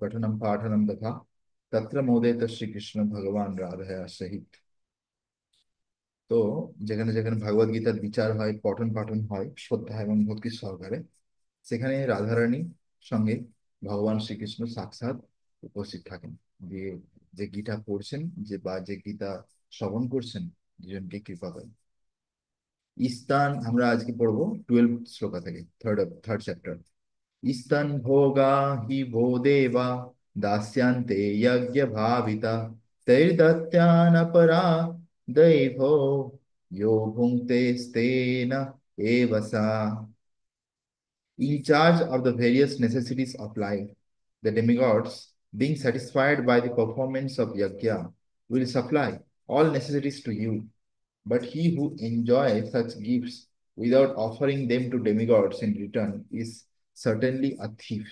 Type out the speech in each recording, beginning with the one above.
पठनम पाठनम तथा तत्र मोदेत श्री कृष्ण भगवान राधया सहित। তো যেখানে যেখানে ভাগবত গীতার বিচার হয়, পঠন পাঠন হয় শ্রদ্ধা এবং ভক্তি সহকারে, সেখানে রাধারানী সঙ্গে ভগবান শ্রীকৃষ্ণ সাক্ষাৎ উপস্থিত থাকেন। দিয়ে যে গীতা পড়ছেন, যে গীতা শ্রবণ করছেন, দুজনকে কৃপা করেন। ইস্তান আমরা আজকে পড়বো 12 শ্লোকা থেকে, থার্ড চ্যাপ্টার। ইস্তান ভোগা হি ভো দেবা দাস্যান্তে যজ্ঞ ভাবিতা তৈর্দত্যানপরা দৈভো यो भुङ्क्ते स्तेन एव सा। In charge of the various necessities of life, the demigods, being satisfied by the performance of yajna, will supply all necessities to you. But he who enjoys such gifts without offering them to demigods in return is certainly a thief.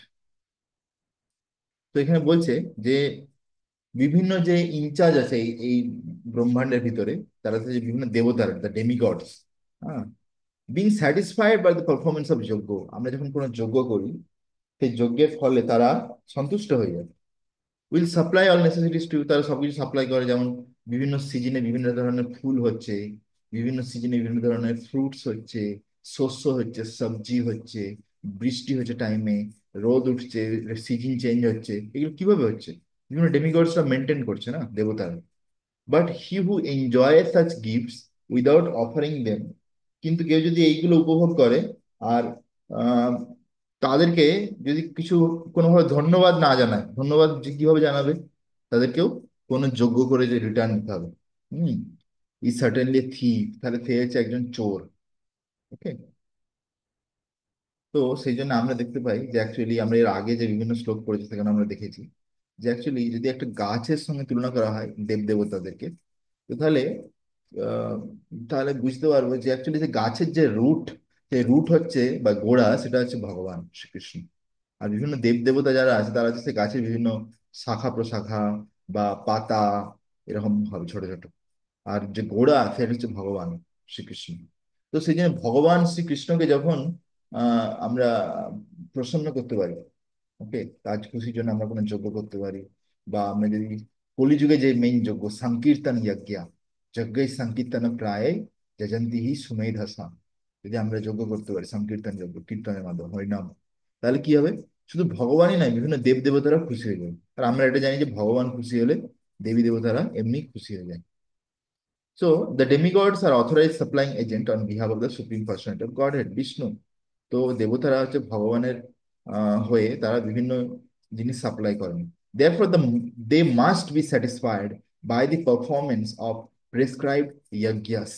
তো এখানে বলছে যে বিভিন্ন যে in charge আছে এই ব্রহ্মাণ্ডের ভিতরে, তারা হচ্ছে যে বিভিন্ন দেবতার, দ্য ডেমিগডস, হ্যাঁ, being satisfied by the performance of yajna. আমরা যখন কোনো যজ্ঞ করি, সেই যজ্ঞের ফলে তারা সন্তুষ্ট হয়ে যায়। Will supply all necessities to, তারা সবকিছু সাপ্লাই করে। যেমন বিভিন্ন সিজনে বিভিন্ন ধরনের ফুল হচ্ছে, বিভিন্ন সিজনে বিভিন্ন ধরনের ফ্রুটস হচ্ছে, শস্য হচ্ছে, সবজি হচ্ছে, বৃষ্টি হচ্ছে টাইমে, রোদ উঠছে, সিজন চেঞ্জ হচ্ছে। এগুলো কিভাবে হচ্ছে? বিভিন্ন ডেমিগডসরা মেনটেন করছে না, দেবতারা। But he who enjoy such gifts without offering them, কিন্তু কেউ যদি এইগুলো উপভোগ করে আর আহ, তাদেরকে যদি কিছু কোনোভাবে ধন্যবাদ না জানায়, ধন্যবাদ যে কিভাবে জানাবে? তাদেরকেও কোনো যোগ্য করে যে রিটার্ন দিতে হবে। হুম, ই সার্টেনলি থিপ, তাহলে সে হচ্ছে একজন চোর। ওকে। তো সেই জন্য আমরা দেখতে পাই যে অ্যাকচুয়ালি আমরা এর আগে যে বিভিন্ন শ্লোক পড়েছি সেখানে আমরা দেখেছি যে অ্যাকচুয়ালি যদি একটা গাছের সঙ্গে তুলনা করা হয় দেব দেবতাদেরকে, তো তাহলে আহ, তাহলে বুঝতে পারবো যে অ্যাকচুয়ালি যে গাছের যে রুট, সেই রুট হচ্ছে বা গোড়া, সেটা হচ্ছে ভগবান শ্রীকৃষ্ণ। আর বিভিন্ন দেব দেবতা যারা আছে তারা হচ্ছে সে গাছের বিভিন্ন শাখা প্রশাখা বা পাতা, এরকম ভাবে ছোট ছোট। আর যে গোড়া সেটা হচ্ছে ভগবান শ্রীকৃষ্ণ। তো সেই জন্য ভগবান শ্রীকৃষ্ণকে যখন আমরা প্রসন্ন করতে পারি, ওকে, কাজ খুশির জন্য আমরা কোনো যজ্ঞ করতে পারি, বা আমরা যদি কলিযুগে যে মেইন যজ্ঞ সংকীর্তন যজ্ঞ, যজ্ঞই সংকীর্তন প্রায় যজন্তি হি সুমেধসা, যদি আমরা যজ্ঞ করতে পারি সংকীর্তন যজ্ঞ, কীর্তনের মাধ্যমে হরিনাম, তাহলে কি হবে? শুধু ভগবানই নয়, বিভিন্ন দেব দেবতারা খুশি হয়ে যাবে। আর আমরা এটা জানি যে ভগবান খুশি হলে দেবী দেবতারা এমনি খুশি হয়ে যায়। So the demigods are authorized supplying agent on behalf of the supreme personality of Godhead, Vishnu. তো দেবতারা হচ্ছে ভগবানের হয়ে তারা বিভিন্ন জিনিস সাপ্লাই করেন। Therefore they must be satisfied by the performance of prescribed yajnas.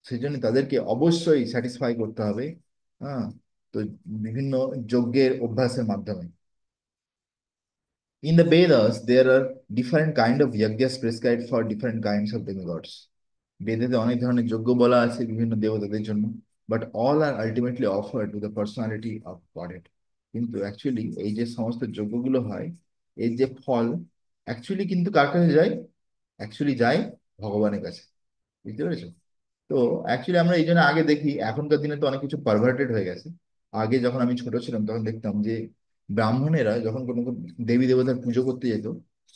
সেই জন্য তাদেরকে অবশ্যই স্যাটিসফাই করতে হবে, হ্যাঁ, তো বিভিন্ন যজ্ঞের অভ্যাসের মাধ্যমে। In the Vedas, there are different kind of yajnas prescribed for different kinds of demigods. বেদেতে অনেক ধরনের যজ্ঞ বলা আছে বিভিন্ন দেবতাদের জন্য, but all are ultimately offer to the personality of Godhead. কিন্তু অ্যাকচুয়ালি এই যে সমস্ত যজ্ঞগুলো হয়, এর যে ফল অ্যাকচুয়ালি কিন্তু কার কাছে যায়? অ্যাকচুয়ালি যায় ভগবানের কাছে। বুঝতে পেরেছো? তো অ্যাকচুয়ালি আমরা এই জন্য আগে দেখি, এখনকার দিনে তো অনেক কিছু পারভার্টেড হয়ে গেছে। আগে যখন আমি ছোট ছিলাম তখন দেখতাম যে ব্রাহ্মণেরা যখন কোনো দেবী দেবতার পুজো করতে যেত,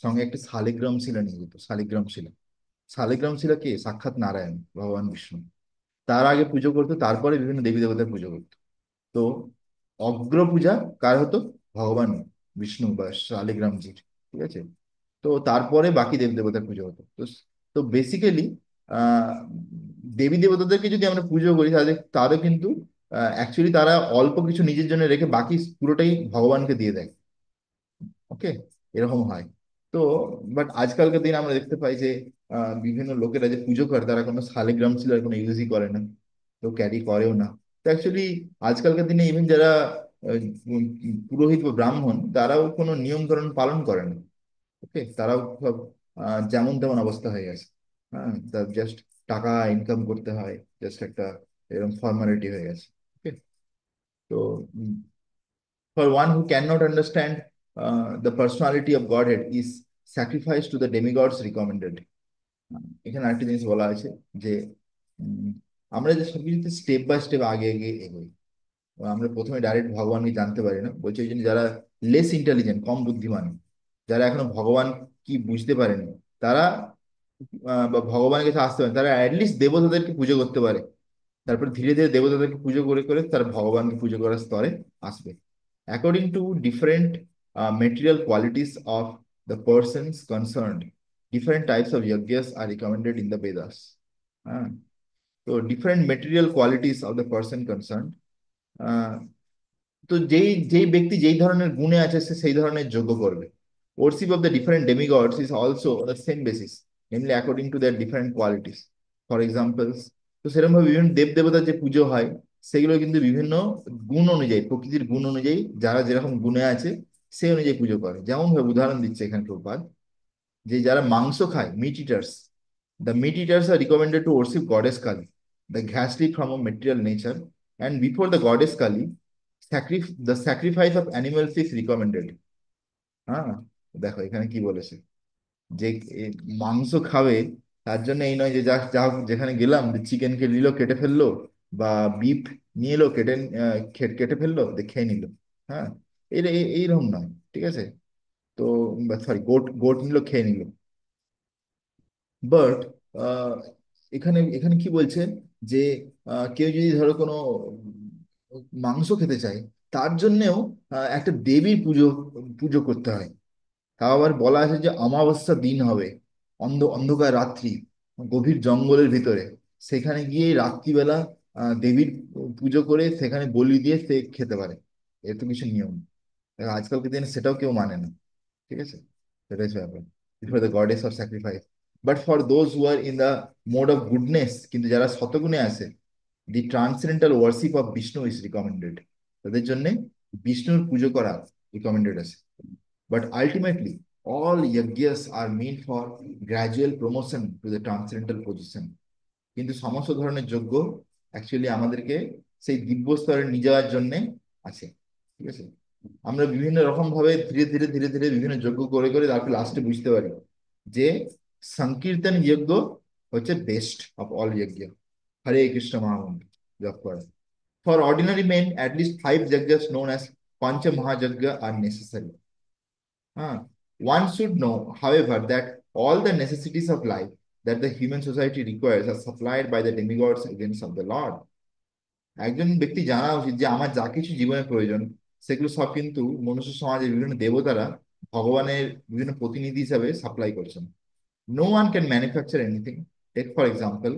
সঙ্গে একটা শালিগ্রাম শিলা নিয়ে যেত। শালিগ্রাম শিলা, শালিগ্রাম শিলা কে? সাক্ষাৎ নারায়ণ, ভগবান বিষ্ণু। তার আগে পুজো করতো, তারপরে বিভিন্ন দেবী দেবতার পুজো করতো। তো অগ্র পূজা কার হতো? ভগবান বিষ্ণু বা শালিগ্রামজির। ঠিক আছে। তো তারপরে বাকি দেব দেবতার পুজো হতো। তো তো বেসিক্যালি আহ দেবী দেবতাদেরকে যদি আমরা পুজো করি, তাদের তাদের কিন্তু অ্যাকচুয়ালি তারা অল্প কিছু নিজের জন্য রেখে বাকি পুরোটাই ভগবানকে দিয়ে দেয়। ওকে, এরকম হয়। তো বাট আজকালকার দিনে আমরা দেখতে পাই যে বিভিন্ন লোকেরা যে পুজো করে তারা কোনো শালিগ্রাম শিলার কোনো ইউজই করে না, তো ক্যারি করেও না। তো অ্যাকচুয়ালি আজকালকার দিনে ইভেন যারা আহ, উম, পুরোহিত বা ব্রাহ্মণ, তারাও কোনো নিয়ম কানুন পালন করে না। ওকে, তারাও সব যেমন তেমন অবস্থা হয়ে গেছে। হ্যাঁ, তার জাস্ট টাকা ইনকাম করতে হয়, জাস্ট একটা এরকম ফর্মালিটি হয়ে গেছে। ওকে। তো for one who cannot understand the personality of Godhead is sacrifice to the demigods recommended. এখানে আরেকটা জিনিস বলা আছে যে উম, আমরা যে সবকিছুতে স্টেপ বাই স্টেপ আগে আগে এগোই, আমরা প্রথমে ডাইরেক্ট ভগবানকে জানতে পারি না। বলছে ওই জন্য যারা লেস ইন্টেলিজেন্ট, কম বুদ্ধিমান, যারা এখনো ভগবান কি বুঝতে পারেনি, তারা বা ভগবানের কাছে আসতে পারে, তারা অ্যাটলিস্ট দেবতাদেরকে পুজো করতে পারে। তারপর ধীরে ধীরে দেবতাদেরকে পুজো করে করে তারা ভগবানকে পুজো করার স্তরে আসবে। According to different material qualities of the persons concerned, different types of yajnas are recommended in the Vedas. হ্যাঁ, তো different material qualities of the person concerned, তো যেই যেই ব্যক্তি যেই ধরনের গুণে আছে সে সেই ধরনের যোগ্য করবে। Worship of the different demigods is also on the same basis, namely according to their different qualities. For examples, তো সেরকম ভাবে বিভিন্ন দেব দেবতার যে পুজো হয় সেগুলো কিন্তু বিভিন্ন গুণ অনুযায়ী, প্রকৃতির গুণ অনুযায়ী যারা যেরকম গুণে আছে সেই অনুযায়ী পুজো করে। যেমন ভাবে উদাহরণ দিচ্ছে এখানে প্রপাত, যে যারা মাংস খায়, meat eaters, the meat eaters are recommended to worship goddess Kali, the ghastly from a material nature, and before the goddess Kali, the sacrifice of animals is recommended. হ্যাঁ, দেখো এখানে কি বলেছে, যে এ মাংস খাবে তার জন্য এই নয় যে যা যা যেখানে গেলাম চিকেনকে নিল কেটে ফেললো, বা বিফ নিয়ে এলো কেটে কেটে ফেললো দিয়ে খেয়ে নিল। হ্যাঁ, এইরকম নয়, ঠিক আছে। তো সরি, গোট গোট নিল খেয়ে নিল। বাট এখানে এখানে কি বলছে, যে কেউ যদি ধরো কোনো মাংস খেতে চায়, তার জন্যেও একটা দেবীর পুজো পুজো করতে হয়। তাও আবার বলা আছে যে অমাবস্যা দিন হবে, অন্ধকার রাত্রি, গভীর জঙ্গলের ভিতরে, সেখানে গিয়ে রাত্রিবেলা দেবীর পুজো করে সেখানে বলি দিয়ে সে খেতে পারে। এর তো কিছু নিয়ম। দেখো, আজকালকার দিনে সেটাও কেউ মানে না, ঠিক আছে। সেটাই হচ্ছে ব্যাপার, before the goddess of sacrifice. But for those who are in the mode of goodness, কিন্তু যারা শতগুণে আছে, the transcendental worship of Vishnu is recommended, তাদের জন্য বিষ্ণুর পুজো করা রিকমেন্ডেড আছে। But ultimately, all yajnas are meant for gradual promotion to the transcendental position. কিন্তু সমস্ত ধরনের যজ্ঞ অ্যাকচুয়ালি আমাদেরকে সেই দিব্য স্তরে নিয়ে যাওয়ার জন্য আছে, ঠিক আছে। আমরা বিভিন্ন রকম ভাবে ধীরে ধীরে ধীরে ধীরে বিভিন্ন যজ্ঞ করে করে তারপর লাস্টে বুঝতে পারি যে সংকীর্তন যজ্ঞ হচ্ছে বেস্ট অফ অল যজ্ঞ। হরে কৃষ্ণ মহামন্ত্র জপ করা। For ordinary men at least 5 yajnas known as pancha mahayajna are necessary. One should know, however, that all the necessities of life that the human society requires are supplied by the demigods agents of the Lord. একজন ব্যক্তি জানা উচিত যে আমার যা কিছু জীবনে প্রয়োজন সেগুলো সব কিন্তু মনুষ্য সমাজের বিভিন্ন দেবতারা ভগবানের বিভিন্ন প্রতিনিধি হিসাবে সাপ্লাই করছেন। No one can manufacture anything. Take for example,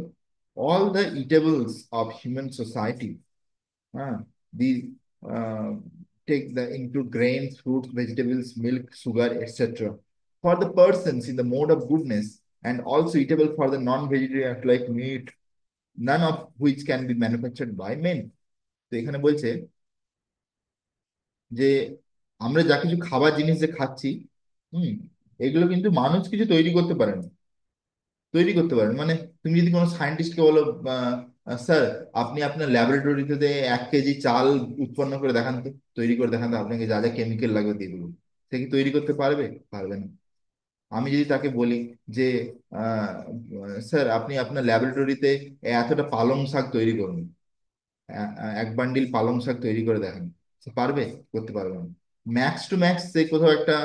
all the eatables of human society. The uh, take the include grains, fruits, vegetables, milk, sugar, etc. For the persons in the mode of goodness, and also eatable for the non-vegetarian like meat, none of which can be manufactured by men. তো এখানে বলছে যে আমরা যা কিছু খাবার জিনিস যে খাচ্ছি, হুম, এগুলো কিন্তু মানুষ কিছু তৈরি করতে পারে না, তৈরি করতে পারেন মানে, তুমি যদি কোনো সায়েন্টিস্টকে বলো, স্যার আপনি আপনার ল্যাবরেটরিতে 1 কেজি চাল উৎপন্ন করে দেখান তো, তৈরি করে দেখান তো, আপনাকে যা যা কেমিক্যাল লাগবে দিয়ে দেবো, সে কি তৈরি করতে পারবে? পারবে না। আমি যদি তাকে বলি যে আহ, স্যার আপনি আপনার ল্যাবরেটরিতে এতটা পালং শাক তৈরি করুন, 1 বান্ডিল পালং শাক তৈরি করে দেখেন, সে পারবে? করতে পারবে না। ম্যাক্স টু ম্যাক্স সে কোথাও একটা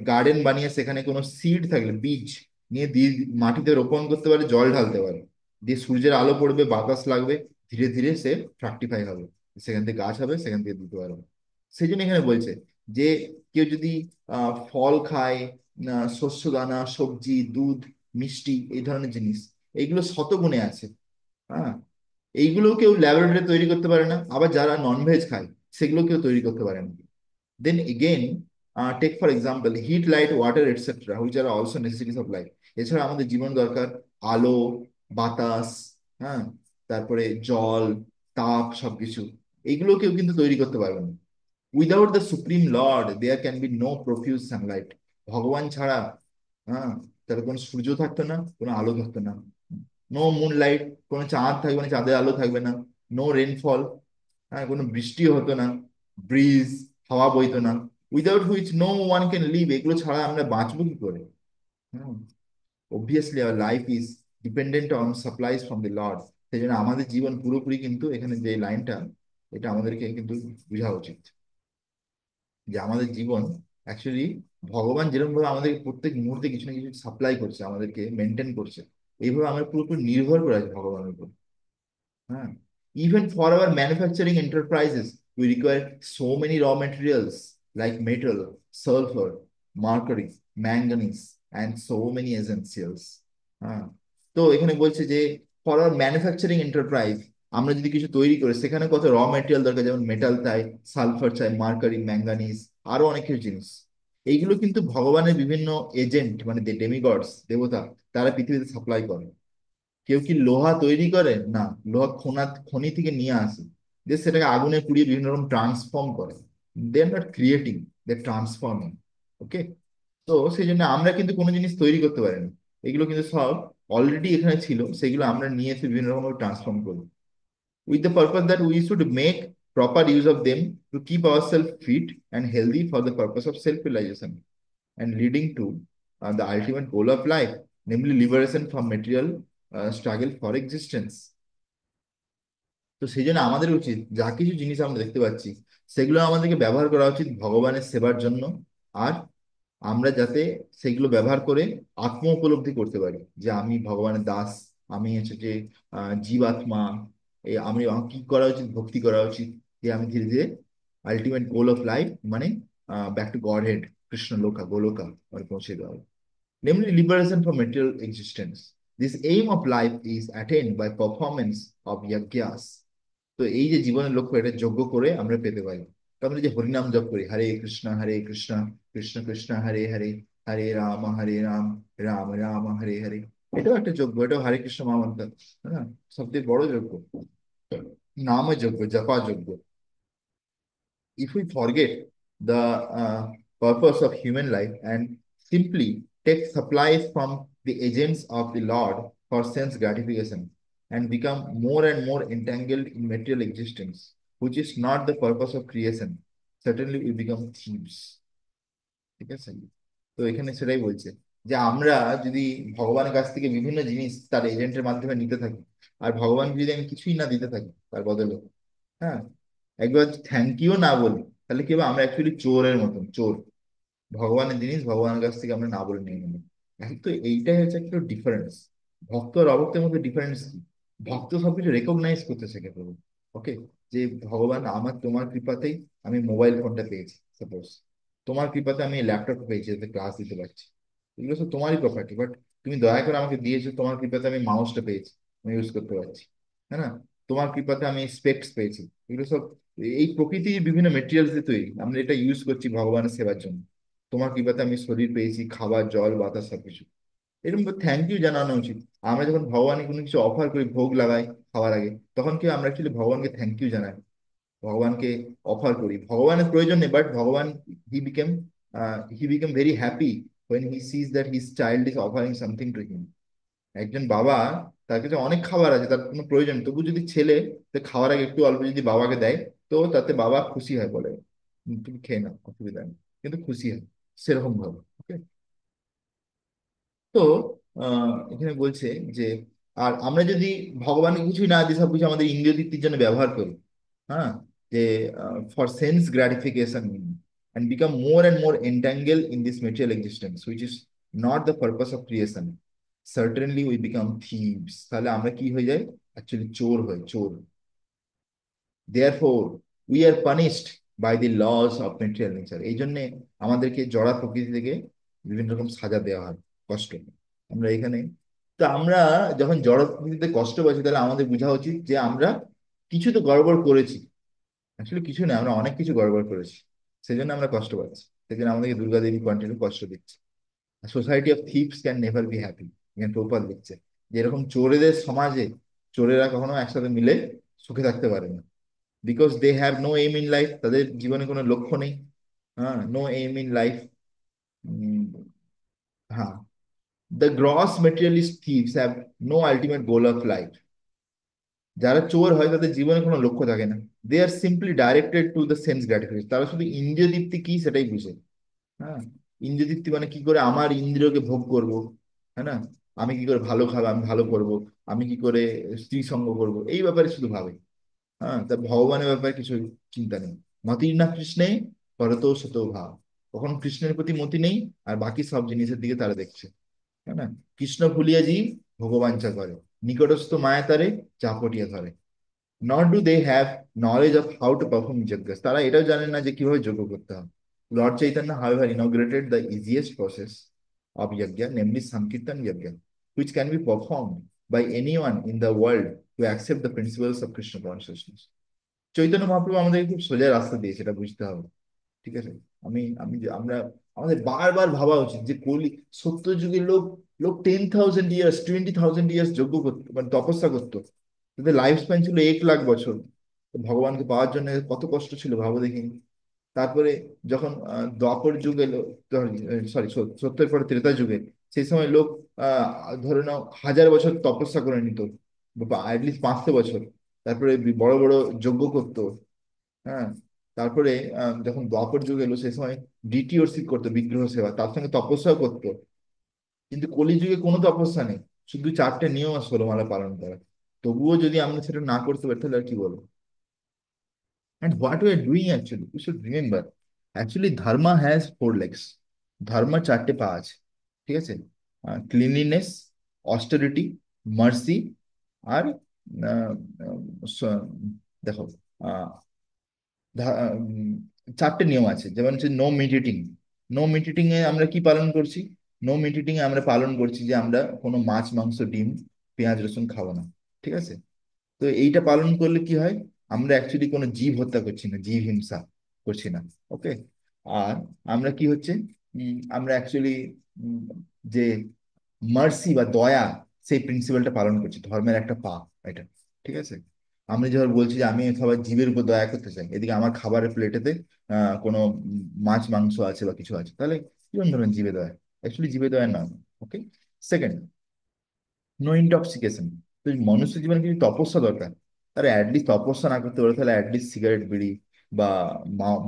গার্ডেন বানিয়ে সেখানে কোনো সিড থাকলে বীজ নিয়ে দিয়ে মাটিতে রোপণ করতে পারে, জল ঢালতে পারে, দিয়ে সূর্যের আলো পড়বে, বাতাস লাগবে, ধীরে ধীরে সে ফ্রাক্টিফাই হবে, সেখান থেকে গাছ হবে, সেখান থেকে দিতে পারবে। সেই জন্য এখানে বলছে যে কেউ যদি ফল খায়, শস্য দানা, সবজি, দুধ, মিষ্টি, এই ধরনের জিনিস, এইগুলো শতগুণে আছে। হ্যাঁ, এইগুলো কেউ ল্যাবরেটরি তৈরি করতে পারে না। আবার যারা ননভেজ খায় সেগুলো কেউ তৈরি করতে পারে না। Then again, take for example heat, light, water etcetera which are also necessities of life. এছাড়া আমাদের জীবন দরকার আলো, বাতাস, হ্যাঁ, তারপরে জল, তাপ, সবকিছু, এইগুলো কেউ কিন্তু তৈরি করতে পারবে না। Without the supreme Lord there can be no profuse sunlight. ভগবান ছাড়া, হ্যাঁ, তাহলে কোনো সূর্য থাকতো না, কোনো আলো থাকতো না। নো মুনলাইট, কোনো চাঁদ থাকবে না, চাঁদের আলো থাকবে না। নো রেনফল, হ্যাঁ, কোনো বৃষ্টিও হতো না। ব্রিজ, হাওয়া বইতো না। Without which no one can live, এগুলো ছাড়া আমরা বাঁচবো কি করে? হ্যাঁ, obviously our life is dependent on supplies from the Lord. সেই জন্য আমাদের জীবন পুরোপুরি কিন্তু এখানে যে লাইনটা, এটা আমাদেরকে কিন্তু বোঝা উচিত। যে আমাদের জীবন অ্যাকচুয়ালি ভগবান যেরকম ভাবে আমাদের প্রত্যেক মুহূর্তে কিছু না কিছু সাপ্লাই করছে, আমাদেরকে মেনটেন করছে, এইভাবে আমরা পুরোপুরি নির্ভর করে আছি ভগবানের উপর। হ্যাঁ, even for our manufacturing enterprises we require so many raw materials like metal, sulfur, mercury, manganese and so many essentials. হ্যাঁ, তো এখানে বলছে যে ফর আওয়ার ম্যানুফ্যাকচারিং এন্টারপ্রাইজ, আমরা যদি কিছু তৈরি করি সেখানে কত র মেটেরিয়াল দরকার, যেমন মেটাল চাই, সালফার চাই, মার্কারি, ম্যাঙ্গানিজ, আরো অনেক কিছু জিনিস। এইগুলো কিন্তু ভগবানের বিভিন্ন এজেন্ট মানে ডেমিগডস, দেবতা, তারা পৃথিবীতে সাপ্লাই করে। কেউ কি লোহা তৈরি করে? না, লোহা খনি থেকে নিয়ে আসে, যে সেটাকে আগুনে পুড়িয়ে বিভিন্ন রকম ট্রান্সফর্ম করে। They are not creating, they transforming. Okay, তো সেই জন্য আমরা কিন্তু কোনো জিনিস তৈরি করতে পারি না, এগুলো কিন্তু সব অলরেডি এখানে ছিল, সেগুলো আমরা নিয়ে এসে বিভিন্ন রকম ট্রান্সফর্ম করি, with the purpose that we should make proper use of them to keep ourselves fit and healthy for the purpose of self-realization and leading to the ultimate goal of life, namely liberation from material struggle for existence. তো সেই জন্য আমাদের উচিত যা কিছু জিনিস আমরা দেখতে পাচ্ছি সেগুলো আমাদেরকে ব্যবহার করা উচিত ভগবানের সেবার জন্য। আর আমরা যাতে সেগুলো ব্যবহার করে আত্ম উপলব্ধি করতে পারি যে আমি ভগবানের দাস, আমি হচ্ছে যে জীবাত্মা, এই আমি আমার কি করা উচিত, ভক্তি করা উচিত, যে আমি ধীরে ধীরে আলটিমেট গোল অফ লাইফ মানে back to Godhead, Krishna loka Goloka মানে পৌঁছে দেওয়া। Namely liberation from material existence. This aim of life is attained by performance of yajnas. তো এই যে জীবনের লক্ষ্য, এটা যোগ্য করে আমরা পেতে পারি। তো আমরা যে হরিনাম জপ করি, হরে কৃষ্ণ কৃষ্ণ কৃষ্ণ হরে হরে, হরে রাম রাম রাম হরে হরে, এটাও একটা যজ্ঞ, এটাও হরে কৃষ্ণ মহামন্ত্র। হ্যাঁ, সবথেকে বড় যজ্ঞ, নাম যজ্ঞ, জপা যজ্ঞ। If we forget the purpose of human life and simply take supplies from the agents of the Lord for sense gratification and become more and more entangled in material existence, which is not the purpose of creation, certainly we become thieves. ঠিক আছে? তো এখানে সেটাই বলছে যে আমরা যদি ভগবানের কাছ থেকে বিভিন্ন জিনিস তার এজেন্টের মাধ্যমে নিতে থাকি, আর ভগবান যদি আমি কিছুই না দিতে থাকি তার বদলে, হ্যাঁ, একবার থ্যাংক ইউ না বলি, তাহলে কি হবে, আমরা অ্যাকচুয়ালি চোরের মতন চোর। ভগবানের জিনিস ভগবানের কাছ থেকে আমরা না বলে নিয়ে নেব। এখন তো এইটাই হচ্ছে একটা ডিফারেন্স। ভক্ত আর অভক্তের মধ্যে ডিফারেন্স কি? ভক্ত সবকিছু রেকগনাইজ করতে শেখে প্রভু। ওকে, যে ভগবান আমার তোমার কৃপাতেই আমি মোবাইল ফোনটা পেয়েছি, সাপোজ তোমার কৃপাতে আমি ল্যাপটপ পেয়েছি যাতে ক্লাস দিতে পারছি, এগুলো সব তোমারই প্রপার্টি, বাট তুমি দয়া করে আমাকে দিয়েছো, তোমার কৃপাতে আমি মাউসটা পেয়েছি, আমি ইউজ করতে পারছি। হ্যাঁ না, তোমার কৃপাতে আমি স্পেক্স পেয়েছি, এগুলো সব এই প্রকৃতির বিভিন্ন মেটেরিয়ালস দিয়ে তৈরি, আমরা এটা ইউজ করছি ভগবানের সেবার জন্য। তোমার কৃপাতে আমি শরীর পেয়েছি, খাবার জল বাতাস সবকিছু, এরকম থ্যাংক ইউ জানানো উচিত। আমরা যখন ভগবানকে কোনো কিছু অফার করি, ভোগ লাগাই খাওয়ার আগে, তখন কি আমরা অ্যাকচুয়ালি ভগবানকে থ্যাংক ইউ জানাই, ভগবানকে অফার করি। ভগবানের প্রয়োজন নেই, বাট ভগবান he became he became very happy when he sees that his child is offering something to him. একজন বাবা, তার কাছে অনেক খাবার আছে, তার কোনো প্রয়োজন নেই, তবু যদি ছেলে তার খাওয়ার আগে একটু অল্প যদি বাবাকে দেয়, তো তাতে বাবা খুশি হয়, বলে তুমি খেয়ে নাও অসুবিধা নেই, কিন্তু খুশি হয় সেরকম ভাবে। ওকে, তো এখানে বলছে যে আর আমরা যদি ভগবানকে কিছুই না দিই, সবকিছু আমাদের ইন্দ্রিয় তৃপ্তির জন্য ব্যবহার করি, হ্যাঁ, যে for sense gratification and become more and more entangled in this material existence which is not the purpose of creation, certainly we become thieves, তাহলে আমরা কি হয়ে যাই, অ্যাকচুয়ালি চোর হয়, চোর। therefore we are punished by the laws of material nature, এই জন্যে আমাদেরকে জড়া প্রকৃতি থেকে বিভিন্ন রকম সাজা দেওয়া হয়, কষ্ট। আমরা এখানে, তো আমরা যখন জড় প্রকৃতিতে কষ্ট পাচ্ছি, তাহলে আমাদের বোঝা উচিত যে আমরা কিছু তো গড়বড় করেছি। আসলে কিছু না, আমরা অনেক কিছু গড়বড় করেছি, সেই জন্য আমরা কষ্ট পাচ্ছি, সেই জন্য আমাদেরকে দুর্গা দেবী কন্টিনিউ কষ্ট দিচ্ছে। Society of thieves can never be happy, এখানে প্রপাত লিখছে যে এরকম চোরেদের সমাজে চোরেরা কখনো একসাথে মিলে সুখে থাকতে পারে না, because they have no aim in life, তাদের জীবনে কোনো লক্ষ্য নেই। হ্যাঁ, নো এইম ইন লাইফ। হ্যাঁ, the gross materialist thieves have no ultimate goal of life. যারা চোর হয় তাদের জীবনে কোনো লক্ষ্য থাকে না, they are simply directed to the sense gratification, তারা শুধু ইন্দ্রিয় দীপ্তি কি সেটাই বুঝে। হ্যাঁ, ইন্দ্রিয় তৃপ্তি মানে কি করে আমার ইন্দ্রিয়কে ভোগ করব, হ্যাঁ না, আমি কি করে ভালো খাবো, আমি ভালো করব, আমি কি করে স্ত্রী সঙ্গ করব, এই ব্যাপারে শুধু ভাবে। হ্যাঁ, তা ভগবানের ব্যাপারে কিছু চিন্তা নেই। মতির না কৃষ্ণে পরতো শত ভাব। কখন কৃষ্ণের প্রতি মতি নেই, আর বাকি সব জিনিসের দিকে তারা দেখছে, তাই না? কৃষ্ণ ভুলিয়া যাই, ভগবান চা করে, নিকটস্থ মায়া তারে চাপটিয়া ধরে। Not do they have knowledge of how to perform যজ্ঞ, তারা এটাও জানেন না যে কিভাবে যজ্ঞ করতে হবে। Lord Chaitanya however inaugurated the easiest process of yajna, namely sankirtan yajna, which can be performed by anyone in the world who accept the principles of Krishna consciousness. Chaitanya Mahaprabhu আমাদেরকে খুব সোজা রাস্তা দিয়েছে, এটা বুঝতে হবে। ঠিক আছে? আমি আমি যে আমরা আমাদের বারবার ভাবা উচিত যে কলি সত্য যুগের লোক লোক 10,000 ইয়ার্স 20,000 ইয়ার্স যজ্ঞ করতো, মানে তপস্যা করতো। তাদের লাইফ স্প্যান ছিল 1 লাখ বছর। তো ভগবানকে পাওয়ার জন্য কত কষ্ট ছিল ভাবো দেখিনি। তারপরে যখন দ্বাপর যুগ এলো, সরি, সত্যের পরে ত্রেতা যুগে, সেই সময় লোক ধরে নাও 1,000 বছর তপস্যা করে নিত, অ্যাটলিস্ট 500 বছর। তারপরে বড় বড় যজ্ঞ করতো। হ্যাঁ। তারপরে যখন দ্বাপর যুগ এলো সেই সময় ডিটিওসি করতো, বিগ্রহ সেবা, তার সঙ্গে তপস্যাও করতো। কিন্তু কলিযুগে কোনো তপস্যা নেই, শুধু 4টে নিয়ম আর 16 মালা পালন করা। তবুও যদি আমরা সেটা না করতে পারি তাহলে আর কি বলবো? And what we are doing actually, we should remember, actually dharma has 4 legs. ধর্ম 4টে পা আছে, ঠিক আছে? ক্লিনলিনেস, অস্টেরিটি, মার্সি, আর আহ, স- দেখো, আহ, 4টে নিয়ম আছে। যেমন হচ্ছে no meat eating. No meat eating এ আমরা কি পালন করছি? নো মিট ইটিং এ আমরা পালন করছি যে আমরা কোনো মাছ, মাংস, ডিম, পেঁয়াজ, রসুন খাবো না। ঠিক আছে? তো এইটা পালন করলে কি হয়? আমরা অ্যাকচুয়ালি কোনো জীব হত্যা করছি না, জীব হিংসা করছি না। ওকে। আর আমরা কি হচ্ছে, আমরা অ্যাকচুয়ালি যে মার্সি বা দয়া, সেই প্রিন্সিপালটা পালন করছি, ধর্মের একটা পা এটা। ঠিক আছে? আমি যখন বলছি যে আমি সবার জীবের উপর দয়া করতে চাই, এদিকে আমার খাবারের প্লেটেতে কোনো মাছ, মাংস আছে বা কিছু আছে, তাহলে কিরকম ধরনের জীবে দয়া? অ্যাকচুয়ালি জীবে দয়া না। ওকে। Second, no intoxication. তো মনুষ্য জীবনে কিছু তপস্যা দরকার। তারা অ্যাটলিস্ট তপস্যা না করতে পারে, তাহলে অ্যাটলিস্ট সিগারেট, বিড়ি বা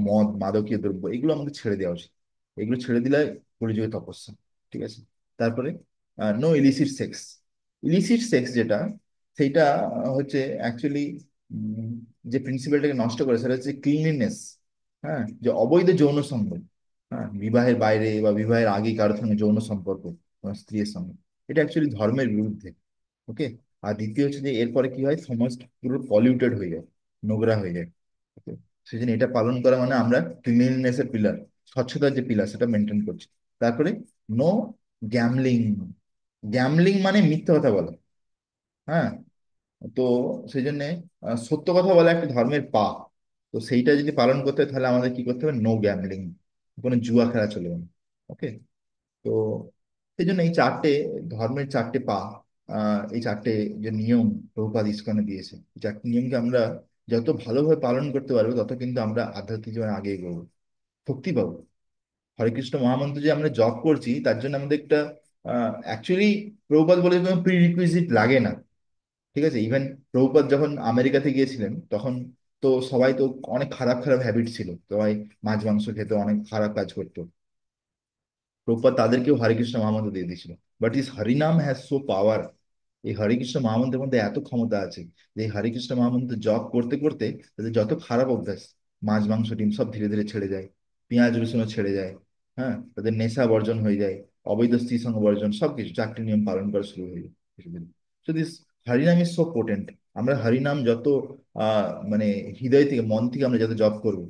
মদ, মাদকীয় দ্রব্য, এগুলো আমাদের ছেড়ে দেওয়া উচিত। এগুলো ছেড়ে দিলে পরিচয় তপস্যা। ঠিক আছে? তারপরে no illicit sex. Illicit sex যেটা, সেইটা হচ্ছে অ্যাকচুয়ালি যে প্রিন্সিপালটাকে নষ্ট করে সেটা হচ্ছে ক্লিনলিনেস। হ্যাঁ, যে অবৈধ যৌন সঙ্গ, হ্যাঁ, বিবাহের বাইরে বা বিবাহের আগে কারোর সঙ্গে যৌন সম্পর্ক, তোমার স্ত্রীর সঙ্গে, এটা অ্যাকচুয়ালি ধর্মের বিরুদ্ধে। ওকে। আর দ্বিতীয় হচ্ছে যে এরপরে কি হয়, সমাজ পুরো পলিউটেড হয়ে যায়, নোংরা হয়ে যায়। ওকে। সেই জন্য এটা পালন করা মানে আমরা ক্লিনলিনেস এর পিলার, স্বচ্ছতার যে পিলার, সেটা মেনটেন করছি। তারপরে নো গ্যামলিং। গ্যামলিং মানে মিথ্যা কথা বলা। হ্যাঁ। তো সেই জন্য সত্য কথা বলা একটা ধর্মের পা। তো সেইটা যদি পালন করতে হয় তাহলে আমাদের কি করতে হবে? নো গ্যামলিং, কোনো জুয়া খেলা চলবে না। ওকে। তো সেই জন্য এই 4টে ধর্মের 4টে পা, এই 4টে যে নিয়ম প্রভুপাদ ইস্কনে দিয়েছে, এই 4টে নিয়মকে আমরা যত ভালোভাবে পালন করতে পারবো তত কিন্তু আমরা আধ্যাত্মিক জীবনে আগে এগোবো, শক্তি পাবো। হরে কৃষ্ণ মহামন্ত্র যে আমরা জপ করছি তার জন্য আমাদের একটা অ্যাকচুয়ালি প্রভুপাদ বলে কোনো প্রি রিকুইজিট লাগে না। ঠিক আছে? ইভেন প্রভুপাদ যখন আমেরিকাতে গিয়েছিলেন তখন তো সবাই তো অনেক খারাপ খারাপ হ্যাবিট ছিল, সবাই মাছ, মাংস খেতে, অনেক খারাপ কাজ করতো। প্রভুপাদ তাদেরকেও হরে কৃষ্ণ মহামন্ত্র দিয়ে দিয়েছিল। বাট ইস হরিনাম হ্যাজ সো পাওয়ার। এই হরে কৃষ্ণ মহামন্ত্রের মধ্যে এত ক্ষমতা আছে যে এই হরে কৃষ্ণ মহামন্ত্র জপ করতে করতে তাদের যত খারাপ অভ্যাস, মাছ, মাংস, ডিম, সব ধীরে ধীরে ছেড়ে যায়, পেঁয়াজ, রসুনও ছেড়ে যায়। হ্যাঁ, তাদের নেশা বর্জন হয়ে যায়, অবৈধ স্ত্রী সঙ্গ বর্জন, সবকিছু 4টে নিয়ম পালন করা শুরু হয়ে যায় ধীরে ধীরে। সো দিস হরিনাম ইজ সো পোটেন্ট। আমরা হরিনাম যত মানে হৃদয় থেকে, মন থেকে আমরা যত জপ করবো,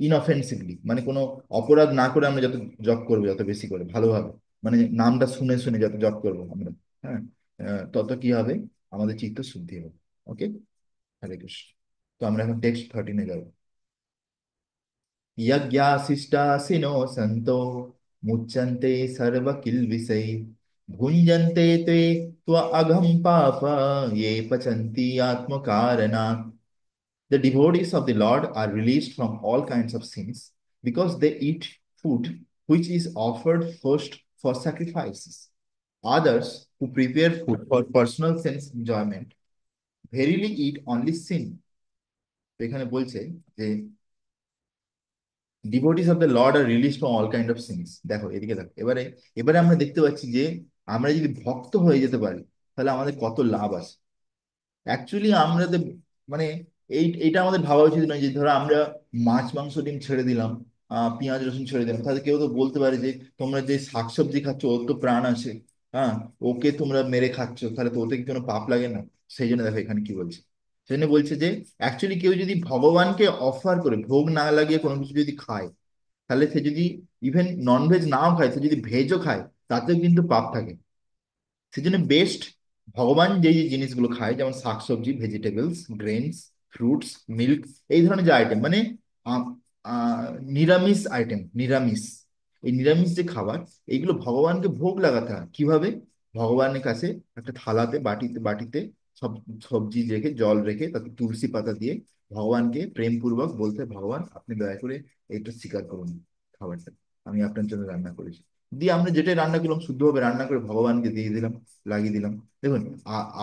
ইনঅফেন্সিভলি, মানে কোনো অপরাধ না করে আমরা যত জব করবো, যত বেশি করে ভালোভাবে, মানে নামটা শুনে শুনে যত জব করবো আমরা, হ্যাঁ, তত কি হবে? আমাদের চিত্ত শুদ্ধি হবে। ওকে। হরে কৃষ্ণ। তো আমরা এখন টেক্সট 13-এ যাবো। यज्ञासिष्टासिनो सन्तो मुच्यन्ते सर्वकिल्बिषै भुञ्जन्ते ते त्वअघं पाप ये पचन्ति आत्मकारणात्। The devotees of the Lord are released from all kinds of sins because they eat food which is offered first for sacrifices. Others who prepare food for personal sense enjoyment verily eat only sin. তো এখানে বলছে যে devotees of the Lord are release from all kind of sins. দেখো এদিকে দেখো, এবারে এবারে আমরা দেখতে পাচ্ছি যে আমরা যদি ভক্ত হয়ে যেতে পারি তাহলে আমাদের কত লাভ আছে। অ্যাকচুয়ালি আমাদের মানে এইটা আমাদের ভাবা উচিত নয় যে ধরো আমরা মাছ মাংস ডিম ছেড়ে দিলাম, পেঁয়াজ রসুন ছেড়ে দিলাম, তাহলে কেউ তো বলতে পারে যে তোমরা যে শাকসবজি খাচ্ছ ওর তো প্রাণ আছে, হ্যাঁ, ওকে তোমরা মেরে খাচ্ছ, তাহলে তো ওতে কি কোনো পাপ লাগে না? সেই জন্য দেখো এখানে কি বলছে, সেই জন্য বলছে যে অ্যাকচুয়ালি কেউ যদি ভগবানকে অফার করে ভোগ না লাগিয়ে কোনো কিছু যদি খায়, তাহলে সে যদি ইভেন ননভেজ নাও খায়, সে যদি ভেজও খায়, তাতেও কিন্তু পাপ থাকে। সেজন্য বেস্ট ভগবান যে যে জিনিসগুলো খায়, যেমন শাকসবজি, ভেজিটেবলস, গ্রেনস, ফ্রুটস, মিল্ক, এই ধরনের যে আইটেম, মানে আম, নিরামিষ আইটেম, নিরামিষ, এই নিরামিষ যে খাবার, এইগুলো ভগবানকে ভোগ লাগাতে হয় কিভাবে? ভগবানের কাছে একটা থালাতে, বাটিতে বাটিতে সব সবজি রেখে, জল রেখে, তাতে তুলসী পাতা দিয়ে ভগবানকে প্রেমপূর্বক বলতে হয়, ভগবান আপনি দয়া করে এটা স্বীকার করুন, খাবারটা আমি আপনার জন্য রান্না করেছি। দিয়ে আমরা যেটাই রান্না করলাম শুদ্ধভাবে রান্না করে ভগবানকে দিয়ে দিলাম, লাগিয়ে দিলাম। দেখুন,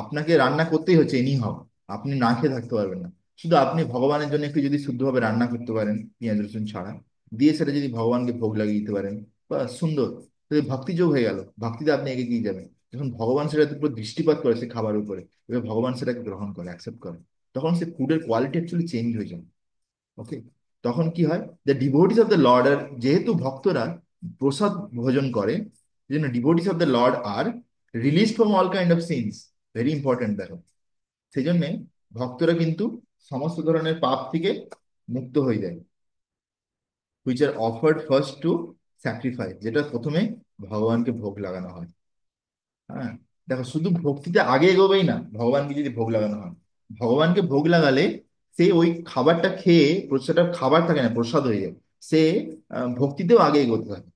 আপনাকে রান্না করতেই হচ্ছে এনি হাও, আপনি না খেয়ে থাকতে পারবেন না। শুধু আপনি ভগবানের জন্য একটু যদি শুদ্ধভাবে রান্না করতে পারেন পেঁয়াজ রসুন ছাড়া, দিয়ে সেটা যদি ভগবানকে ভোগ লাগিয়ে দিতে পারেন, বা সুন্দর, তো ভক্তি যোগ হয়ে গেল, ভক্তিতে আপনি এগিয়ে যাবেন। যখন ভগবান সেটার উপর দৃষ্টিপাত করে সে খাবারের উপরে, এবার ভগবান সেটাকে গ্রহণ করে, অ্যাকসেপ্ট করে, তখন সে ফুডের কোয়ালিটি অ্যাকচুয়ালি চেঞ্জ হয়ে যায়। ওকে, তখন কি হয়, the devotees of the Lord are, যেহেতু ভক্তরা প্রসাদ ভোজন করে, এই জন্য devotees of the Lord are release from all kind of sins, very important দেখো, সেই জন্যে ভক্তরা কিন্তু সমস্ত ধরনের পাপ থেকে মুক্ত হয়ে যায়, which are offered first to sacrifice, যেটা প্রথমে ভগবানকে ভোগ লাগানো হয়। হ্যাঁ, দেখো শুধু ভক্তিতে আগে এগোবেই না, ভগবানকে যদি ভোগ লাগানো হয়, ভগবানকে ভোগ লাগালে সে ওই খাবারটা খেয়ে, সেটা খাবার থাকে না, প্রসাদ হয়ে যায়, সে ভক্তিতেও আগে এগোতে থাকে।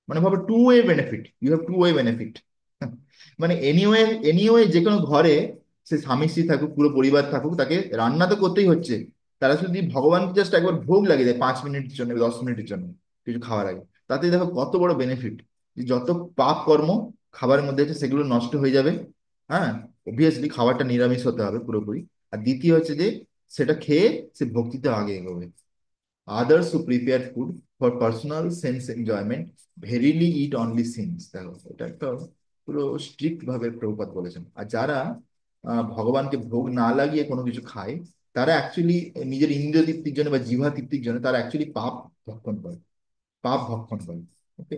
মানে ভাবো, two way benefit, you have two way benefit. মানে এনিওয়ে, এনিওয়ে যে কোনো ঘরে সে স্বামী স্ত্রী থাকুক, পুরো পরিবার থাকুক, তাকে রান্না তো করতেই হচ্ছে। তারা যদি ভগবানকে জাস্ট একবার ভোগ লাগিয়ে দেয় 5 মিনিটের জন্য, 10 মিনিটের জন্য, কিছু খাওয়ার আগে, তাতে দেখো কত বড় বেনিফিট, যে যত পাপ কর্ম খাবারের মধ্যে আছে সেগুলো নষ্ট হয়ে যাবে। হ্যাঁ, অবভিয়াসলি খাবারটা নিরামিষ হতে হবে পুরোপুরি। আর দ্বিতীয় হচ্ছে যে সেটা খেয়ে সে ভক্তিতে আগে এগোবে। Others who prepare food for personal sense enjoyment verily eat only sins, দেখো এটা একটা পুরো স্ট্রিক্ট ভাবে প্রভুপাত বলেছেন। আর যারা ভগবানকে ভোগ না লাগিয়ে কোনো কিছু খায়, তারা অ্যাকচুয়ালি নিজের ইন্দ্রিয় তৃপ্তির জন্য বা জিহ্বা তৃপ্তির জন্য তারা অ্যাকচুয়ালি পাপ ভক্ষণ করে, পাপ ভক্ষণ করে। ওকে,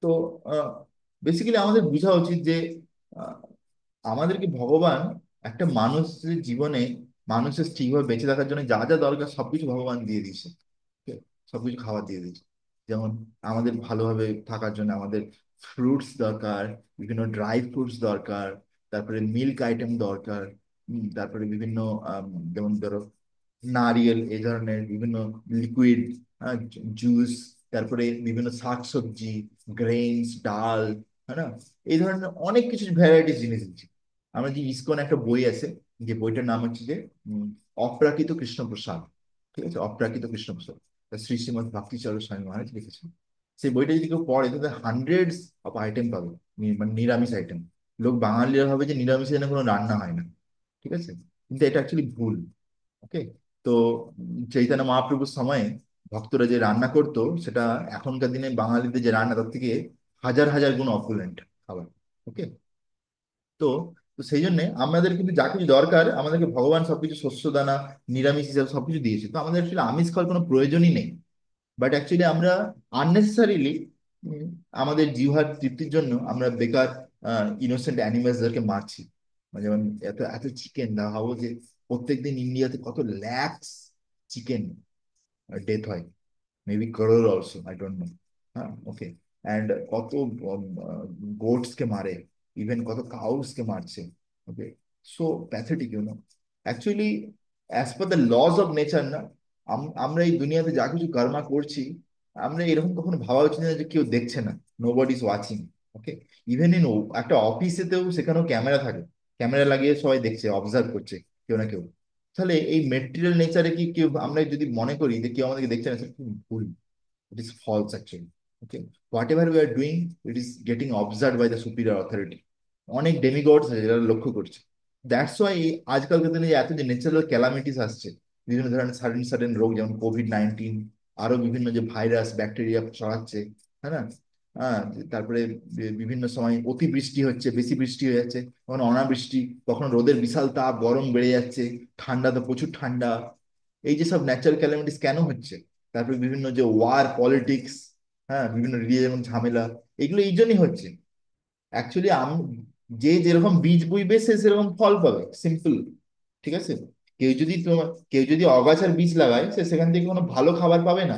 তো বেসিক্যালি আমাদের বোঝা উচিত যে আহ, আমাদেরকে ভগবান একটা মানুষের জীবনে, মানুষের ঠিকভাবে বেঁচে থাকার জন্য যা যা দরকার সবকিছু ভগবান দিয়ে দিয়েছে। ঠিক আছে? সবকিছু খাবার দিয়ে দিয়েছে। যেমন আমাদের ভালোভাবে থাকার জন্য আমাদের ফ্রুটস দরকার, বিভিন্ন ড্রাই ফ্রুটস দরকার, তারপরে মিল্ক আইটেম দরকার, তারপরে বিভিন্ন যেমন ধরো নারিয়েল, এই ধরনের বিভিন্ন লিকুইড জুস, তারপরে বিভিন্ন শাকসবজি, গ্রেইনস, ডাল, হ্যাঁ না, এই ধরনের অনেক কিছু ভ্যারাইটিস জিনিস দিচ্ছি। আমরা যে ইসকন একটা বই আছে, যে বইটার নাম হচ্ছে যে অপ্রাকৃত কৃষ্ণপ্রসাদ। ঠিক আছে, অপ্রাকৃত কৃষ্ণপ্রসাদ, তা শ্রী শ্রীমৎ ভক্তি চন্দ্র স্বামী মহারাজ লিখেছেন। সেই বইটা যদি কেউ পড়ে তাতে হান্ড্রেডস অফ আইটেম পাবে, মানে নিরামিষ আইটেম। লোক বাঙালিরা ভাবে যে নিরামিষের জন্য কোনো রান্না হয় না, ঠিক আছে, কিন্তু এটা অ্যাকচুয়ালি ভুল। ওকে, তো চৈতন্য মহাপ্রভুর সময়ে ভক্তরা যে রান্না করতো, সেটা এখনকার দিনে বাঙালিদের যে রান্না তার থেকে হাজার হাজার গুণ অপুলেন্ট খাবার। ওকে, তো তো সেই জন্য আমাদের কিন্তু যা কিছু দরকার, আমাদেরকে ভগবান সবকিছু শস্য দানা, নিরামিষ হিসাবে সবকিছু দিয়েছে, তো আমাদের অ্যাকচুয়ালি আমিষ খাওয়ার কোনো প্রয়োজনই নেই। বাট অ্যাকচুয়ালি আমরা আননেসেসারিলি আমাদের জিহ্বার তৃপ্তির জন্য আমরা বেকার ইনোসেন্ট অ্যানিমেলসদেরকে মারছি। মানে যেমন এত এত চিকেন দেওয়া হবো যে প্রত্যেকদিন ইন্ডিয়াতে কত ল্যাক্স চিকেন ডেথ হয়, maybe crore also, I don't know. হ্যাঁ, ওকে, অ্যান্ড কত গোটস কে মারে, ইভেন কত কাউস কে মারছে। Okay, so pathetic you know. Actually as per the laws of nature না, আমরা এই দুনিয়াতে যা কিছু কর্মা করছি, আমরা এরকম কখনো ভাবা উচিত না যে কেউ দেখছে না, nobody is watching. Okay, even in একটা অফিসেতেও সেখানেও ক্যামেরা থাকে, ক্যামেরা লাগিয়ে সবাই দেখছে, অবজার্ভ করছে কেউ না কেউ। তাহলে এই মেটেরিয়াল নেচারে কি কেউ, আমরা যদি মনে করি যে কেউ আমাদেরকে দেখছে না, সেটা খুব ভুল। It is false actually. Okay, whatever we are doing, it is getting observe by the superior authority. অনেক ডেমিগডস আছে যারা লক্ষ্য করছে। দ্যাটস ওয়াই আজকালকার দিনে যে এত যে ন্যাচারাল ক্যালামিটিস আসছে, বিভিন্ন ধরনের সাডেন সাডেন রোগ, যেমন কোভিড-19, আরো বিভিন্ন যে ভাইরাস ব্যাকটেরিয়া ছড়াচ্ছে, হ্যাঁ না, তারপরে বিভিন্ন সময় অতিবৃষ্টি হচ্ছে, বেশি বৃষ্টি হয়ে যাচ্ছে, কখনো অনাবৃষ্টি, কখনো রোদের বিশাল তাপ, গরম বেড়ে যাচ্ছে, ঠান্ডা তো প্রচুর ঠান্ডা। এই যে সব ন্যাচারাল ক্যালামিটিস কেন হচ্ছে? তারপরে বিভিন্ন যে ওয়ার, পলিটিক্স, বিভিন্ন রিলিজিয়ন ঝামেলা, এগুলো এই জন্যই হচ্ছে। অ্যাকচুয়ালি যে যেরকম বীজ বুইবে সে সেরকম ফল পাবে, সিম্পল। ঠিক আছে? কেউ যদি অগাছার বীজ লাগায়, সে সেখান থেকে কোনো ভালো খাবার পাবে না,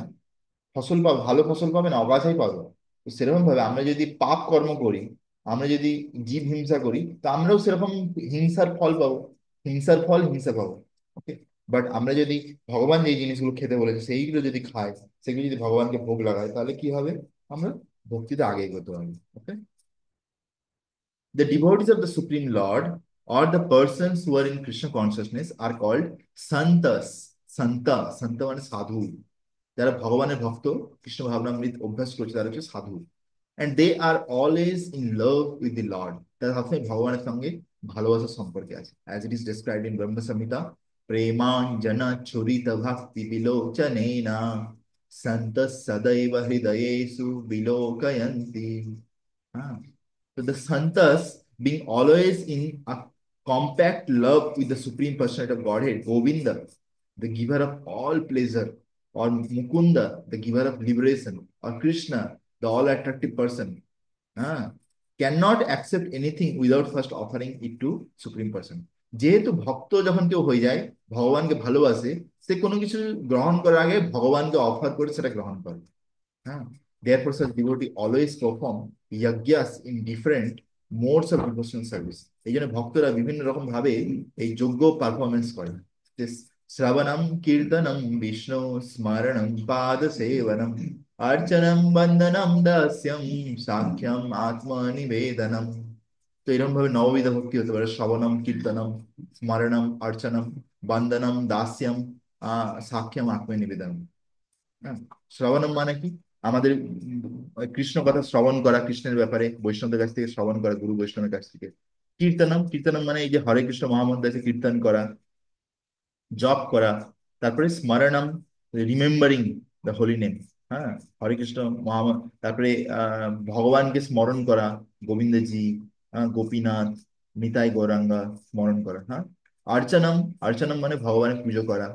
ভালো ফসল পাবে না, অগাছাই পাবে। তো সেরকম ভাবে আমরা যদি পাপ কর্ম করি, আমরা যদি জীব হিংসা করি, তো আমরাও সেরকম হিংসার ফল পাবো। হিংসার ফল হিংসা পাবো। ওকে। বাট আমরা যদি ভগবান যে জিনিসগুলো খেতে বলেছে সেইগুলো যদি খাই, সেগুলো যদি ভগবানকে ভোগ লাগাই, তাহলে কি হবে? আমরা ভক্তিতে আগে এগোতে পারবো। ওকে। The devotees of the Supreme Lord or the persons who are in Krishna consciousness are called santas. Santa মানে সাধু। যারা ভগবানের ভক্ত, কৃষ্ণ ভাবনামৃত অভ্যাস করছে, তারা হচ্ছে সাধু। And they are always in love with the Lord. তারা সবসময় ভগবানের সঙ্গে ভালোবাসার সম্পর্কে আছে। As it is described in Brahma Samhita, প্রেমাঞ্জনা চরিত ভক্তি বিলোচনেনা সন্তঃ সদৈব হৃদয়েষু বিলোকয়ন্তি। Ah. So the Santas, being always in a compact love with the Supreme Personality of Godhead, Govinda, the giver of all pleasure, or Mukunda, the giver of liberation, or Krishna, the all attractive person, ah, cannot accept anything without first offering it to Supreme Person. যেহেতু ভক্ত যখন কেউ হয়ে যায়, ভগবানকে ভালোবাসে, সে কোনো কিছু গ্রহণ করার আগে ভগবানকে অফার করে সেটা গ্রহণ করে। হ্যাঁ। Therefore, such devotee always perform yajnas in different modes of devotional service. এই জন্য ভক্তরা বিভিন্ন রকম ভাবে এই যজ্ঞ পারফরমেন্স করে। শ্রবণম কীর্তনম বিষ্ণু স্মরণম পাদ সেবনম অর্চনম বন্দনম দাস্যম সাখ্যম আত্মনিবেদনম। তো এরকম ভাবে নববিধ ভক্তি হতে পারে: শ্রবণম কীর্তনম, স্মরণম অর্চনম, বন্দনম দাস্যম, সাখ্যম আত্মনিবেদনম। হ্যাঁ। শ্রবণম মানে কি? আমাদের কৃষ্ণ কথা শ্রবণ করা, কৃষ্ণের ব্যাপারে বৈষ্ণবদের কাছ থেকে শ্রবণ করা, গুরু বৈষ্ণবের কাছ থেকে। কীর্তনম মানে এই যে হরে কৃষ্ণ মহামন্ত্র আছে, কীর্তন করা, জপ করা। তারপরে স্মরণম, রিমেম্বারিং দ্য হোলি নেম। হ্যাঁ। হরে কৃষ্ণ মহামন্ত্র, তারপরে ভগবানকে স্মরণ করা, গোবিন্দজি, গোপীনাথ, নিতাই গৌরাঙ্গা স্মরণ করা। হ্যাঁ। অর্চনম, অর্চনম মানে ভগবানের পুজো করা।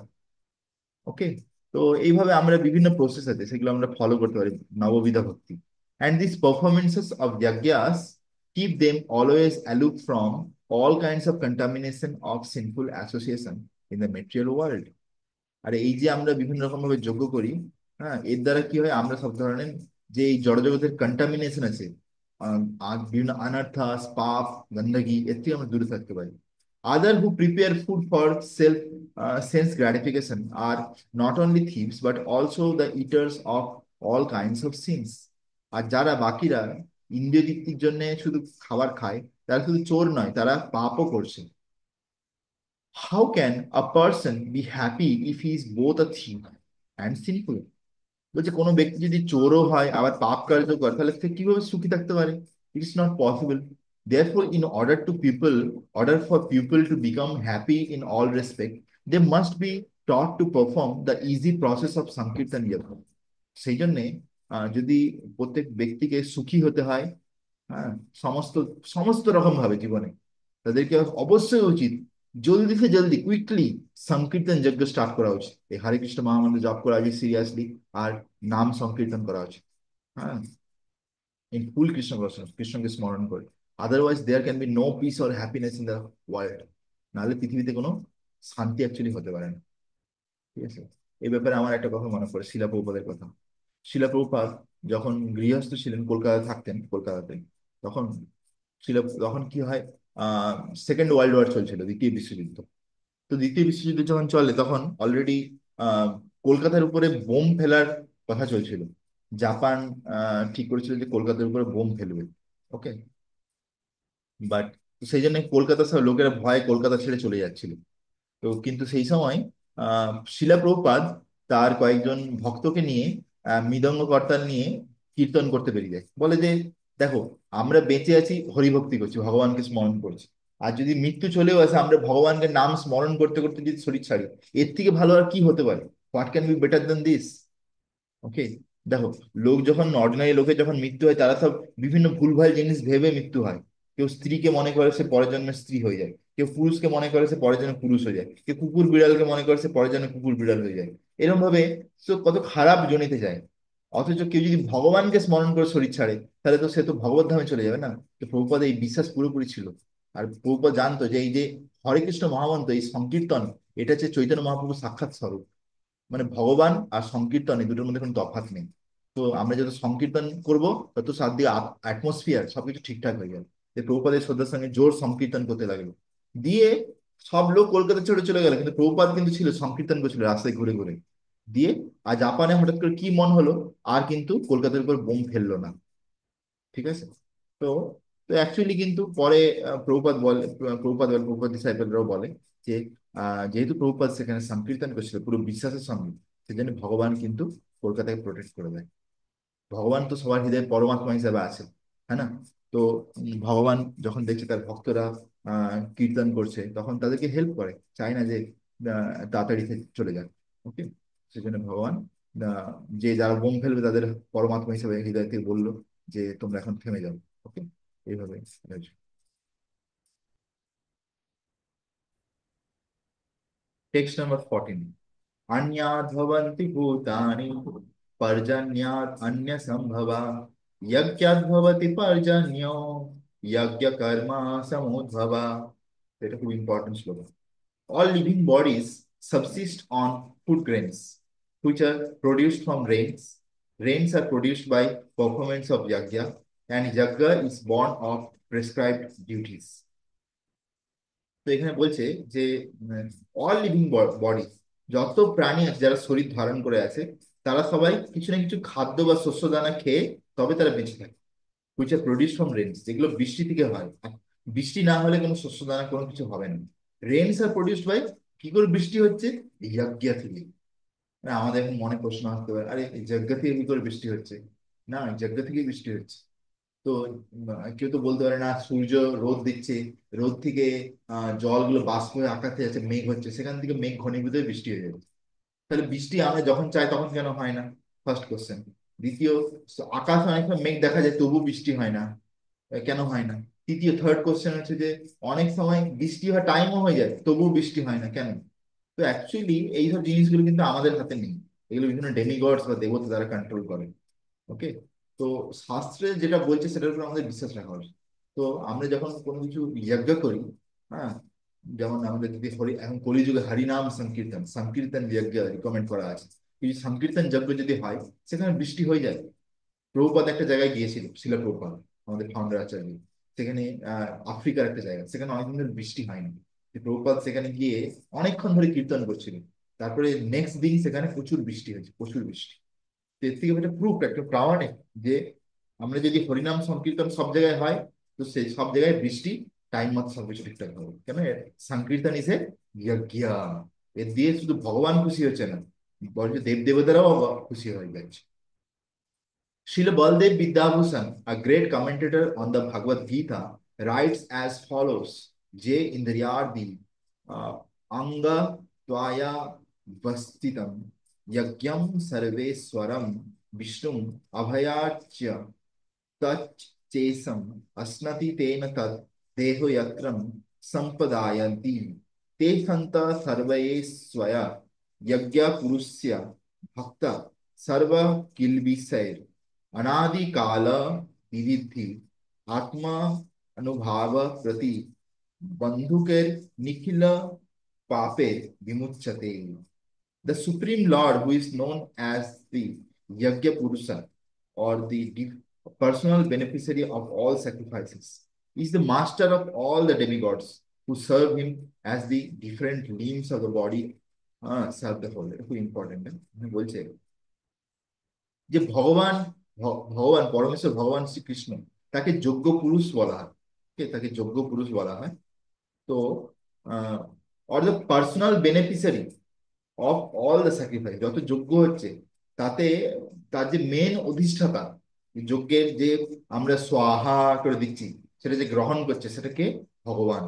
ওকে। তো এইভাবে আমরা বিভিন্ন প্রসেস আছে, সেগুলো আমরা ফলো করতে পারি, নববিধা ভক্তি। And this performances of yajnas keep them always aloof from all kinds of contamination of sinful association in the material world. আর এই যে আমরা বিভিন্ন রকম ভাবে যজ্ঞ করি, এর দ্বারা কি হয়? আমরা সব ধরনের যে এই জড়জগতের কন্টামিনেশন আছে, আর বিভিন্ন অনার্থাস, পাপ, গন্ধগি, এর থেকে আমরা দূরে থাকতে পারি। Other who prepare food for self sense gratification are not only thieves but also the eaters of all kinds of sins. আর যারা বাকিরা ইন্দ্রিয় তৃপ্তির জন্য শুধু খাবার খায়, তারা শুধু চোর নয়, তারা পাপও করছে। How can a person be happy if he is both a thief and sinful? বলছে কোনো ব্যক্তি যদি চোরও হয় আবার পাপ কার্য করে, তাহলে সে কিভাবে সুখী থাকতে পারে? It is not possible. Therefore, in order for people to become happy in all respect, they must be taught to perform the easy process of sankirtan yoga. সেই জন্যে যদি প্রত্যেক ব্যক্তিকে সুখী হতে হয়, হ্যাঁ, সমস্ত সমস্ত রকম ভাবে জীবনে, তাদেরকে অবশ্যই উচিত জলদি থেকে জলদি, কুইকলি সংকীর্তন যজ্ঞ স্টার্ট করা উচিত। এই হরে কৃষ্ণ মহামন্ত্র জপ করা উচিত সিরিয়াসলি, আর নাম সংকীর্তন করা উচিত। হ্যাঁ। ইন ফুল কৃষ্ণ কনসিয়াসনেস, কৃষ্ণকে স্মরণ করে। Otherwise there can be no peace or happiness in the world. নাহলে পৃথিবীতে কোনো শান্তি অ্যাকচুয়ালি হতে পারে না। ঠিক আছে? এই ব্যাপারে আমার একটা কথা মনে পড়ে, শিলা প্রভুপাদের কথা। শিলা প্রভুপাদ যখন গৃহস্থ ছিলেন, কলকাতায় থাকতেন, কলকাতাতে, তখন তখন কি হয়, আহ সেকেন্ড ওয়ার্ল্ড ওয়ার চলছিল, দ্বিতীয় বিশ্বযুদ্ধ। তো দ্বিতীয় বিশ্বযুদ্ধ যখন চলে, তখন অলরেডি আহ কলকাতার উপরে বোম ফেলার কথা চলছিল। জাপান ঠিক করেছিল যে কলকাতার উপরে বোম ফেলবে। ওকে। বাট সেই জন্য কলকাতা সব লোকেরা ভয়ে কলকাতা ছেড়ে চলে যাচ্ছিল। তো কিন্তু সেই সময় শিলা প্রভুপাদ তার কয়েকজন ভক্তকে নিয়ে, মৃদঙ্গ কর্তাল নিয়ে কীর্তন করতে বেরিয়ে যায়। বলে যে দেখো, আমরা বেঁচে আছি, হরিভক্তি করছি, ভগবানকে স্মরণ করছি। আর যদি মৃত্যু চলেও আসে, আমরা ভগবানকে নাম স্মরণ করতে করতে যদি শরীর ছাড়ি, এর থেকে ভালো আর কি হতে পারে? What can be better than this? Okay. দেখো, লোক যখন অর্ডিনারি লোকের যখন মৃত্যু হয়, তারা সব বিভিন্ন ভুলভাল জিনিস ভেবে মৃত্যু হয়। কেউ স্ত্রীকে মনে করে সে পরের জন্মের স্ত্রী হয়ে যায়, কেউ পুরুষকে মনে করে সে পরের জন্মের পুরুষ হয়ে যায়, কেউ কুকুর বিড়ালকে মনে করে সে পরের জন্মের কুকুর বিড়াল হয়ে যায়। এরকম ভাবে তো কত খারাপ জনিতে যায়। অথচ কেউ যদি ভগবানকে স্মরণ করে শরীর ছাড়ে, তাহলে তো সে তো ভগবত ধামে চলে যাবে না। তো প্রভুপাদ এই বিশ্বাস পুরোপুরি ছিল। আর প্রভুপাদ জানতো যে এই যে হরে কৃষ্ণ মহামন্ত্র, এই সংকীর্তন, এটা হচ্ছে চৈতন্য মহাপ্রভুর সাক্ষাৎ স্বরূপ। মানে ভগবান আর সংকীর্তন এই দুটোর মধ্যে কোনো তফাৎ নেই। তো আমরা যত সংকীর্তন করব, তত চারদিকে অ্যাটমসফিয়ার সবকিছু ঠিকঠাক হয়ে যাবে। যে প্রভুপাদের শ্রদ্ধার সঙ্গে জোর সংকীর্তন করতে লাগলো, দিয়ে সব লোক কলকাতা ছেড়ে চলে গেল, কিন্তু প্রভুপাদ কিন্তু ছিল, সংকীর্তন করছিল রাস্তায় ঘুরে ঘুরে। দিয়ে আর জাপানে হঠাৎ করে কি মন হলো, আর কিন্তু কলকাতার উপর বোম ফেললো না। ঠিক আছে। তো তো অ্যাকচুয়ালি কিন্তু পরে প্রভুপাদ বলে, প্রভুপাদ ডিসাইপলরাও বলে যে যেহেতু প্রভুপাদ সেখানে সংকীর্তন করছিল পুরো বিশ্বাসের সঙ্গে, সেজন্য ভগবান কিন্তু কলকাতাকে প্রোটেক্ট করে দেয়। ভগবান তো সবার হৃদয়ে পরমাত্মা হিসাবে আছে, হ্যাঁ না? তো ভগবান যখন দেখছে তার ভক্তরা কীর্তন করছে, তখন তাদেরকে হেল্প করে, চায় না যে তাড়াতাড়ি চলে যাক। ওকে। সেজন্য ভগবান আহ, যে যারা বোম ফেলবে তাদের পরমাত্মা হিসেবে হৃদয় থেকে বললো যে তোমরা এখন থেমে যাও। ওকে। এইভাবে হয়েছে। Text number 14। अन्याद् भवन्ति भूतानि पर्जन्यात् अन्यसम्भवा यज्ञाद् भवति पर्जन्यो यज्ञकर्मा समुद्भवा। এটা খুব ইম্পর্টেন্ট শ্লোক। All living bodies subsist on food grains, which are produced from rains. Rains are produced by performance of yajna, and yajna is born of prescribed duties. তো এখানে বলছে যে অল লিভিং বডি, যত প্রাণী আছে যারা শরীর ধারণ করে আছে, তারা সবাই কিছু না কিছু খাদ্য বা শস্য দানা খেয়ে তবে তারা বেঁচে থাকে। হুইচ আর প্রডিউস ফ্রম রেনস, যেগুলো বৃষ্টি থেকে হয়। আর বৃষ্টি না হলে কোনো শস্য দানা কোনো কিছু হবে না। রেনস আর প্রডিউসড বাই, কি করে বৃষ্টি হচ্ছে? যজ্ঞ থেকে। মানে আমাদের এখন মনে প্রশ্ন আসতে পারে, আরে এই যজ্ঞ থেকে কি করে বৃষ্টি হচ্ছে? না, যজ্ঞ থেকেই বৃষ্টি হচ্ছে। তো কেউ তো বলতে পারে না, সূর্য রোদ দিচ্ছে, রোদ থেকে জলগুলো বাষ্প হয়ে আকাশে যাচ্ছে, মেঘ হচ্ছে, সেখান থেকে মেঘ ঘনীভূত হয়ে বৃষ্টি হয়ে যাচ্ছে। তাহলে বৃষ্টি আমরা যখন চাই তখন কেন হয় না? First question. দ্বিতীয়, আকাশে অনেক সময় মেঘ দেখা যায় তবু বৃষ্টি হয় না, কেন হয় না? তৃতীয়, থার্ড কোশ্চেন হচ্ছে যে অনেক সময় বৃষ্টি হওয়ার টাইমও হয়ে যায় তবুও বৃষ্টি হয় না, কেন? তো অ্যাকচুয়ালি এইসব জিনিসগুলো কিন্তু আমাদের হাতে নেই। এগুলো বিভিন্ন ডেমিগডস বা দেবতা দ্বারা কন্ট্রোল করে। ওকে। তো শাস্ত্রে যেটা বলছে সেটার উপর আমাদের বিশ্বাস রাখা উচিত। তো আমরা যখন কোনো কিছু যজ্ঞ করি, হ্যাঁ, যেমন আমাদের যদি এখন কলিযুগে হরিনাম সংকীর্তন, সংকীর্তন যজ্ঞ রিকমেন্ড করা আছে। এই সংকীর্তন যজ্ঞ যদি হয়, সেখানে বৃষ্টি হয়ে যায়। প্রভুপাদ একটা জায়গায় গিয়েছিল, শিলা প্রভুপাদ, আমাদের ফাউন্ডার আচার্য। সেখানে আফ্রিকার একটা জায়গা, সেখানে অনেকদিন ধরে বৃষ্টি হয়নি। প্রভুপাদ সেখানে গিয়ে অনেকক্ষণ ধরে কীর্তন করছিলেন। তারপরে নেক্সট দিন সেখানে প্রচুর বৃষ্টি হয়েছে, প্রচুর বৃষ্টি। তো এর থেকে একটা প্রুফ, একটা প্রামাণিক যে আমরা যদি হরিনাম সংকীর্তন সব জায়গায় হয়, তো সেই সব জায়গায় বৃষ্টি টাইম মতো সবকিছু ঠিকঠাক হবে। কেন? সংকীর্তন ইসে যজ্ঞ। এর দিয়ে শুধু ভগবান খুশি হচ্ছে না, বরঞ্চ দেব দেবতারাও খুশি হয়ে যাচ্ছে। Srila Baldev Vidyabhushan, a great commentator on the Bhagavad Gita, writes as follows: Je Indriyardi Anga Tvaya Vastitam Yagyam Sarveswaram Vishnum Abhayachya Tach Chesam Asnati Tena Tat Deho Yatram Sampadayanti Te Santa Sarvaye Swaya Yagya Purusya Bhakta Sarva Kilbisair अनादि काल विविधि आत्मा अनुभाव प्रति बंधुके निखिल पापे विमुच्यते. The Supreme Lord, who is known as the Yajna Purusha, or the personal beneficiary of all sacrifices, is the master of all the demigods who serve him as the different limbs of the body serve the whole. এটা খুব important. বলছে যে ভগবান, ভগবান পরমেশ্বর, ভগবান শ্রীকৃষ্ণ, তাকে যোগ্য পুরুষ বলা হয়। তাকে যোগ্য পুরুষ বলা হয়। তো or the personal beneficiary of all the sacrifice, যত যজ্ঞ হচ্ছে তাতে তার যে মেন অধিষ্ঠাতা, যজ্ঞের যে আমরা সোয়াহা করে দিচ্ছি, সেটা যে গ্রহণ করছে সেটাকে ভগবান।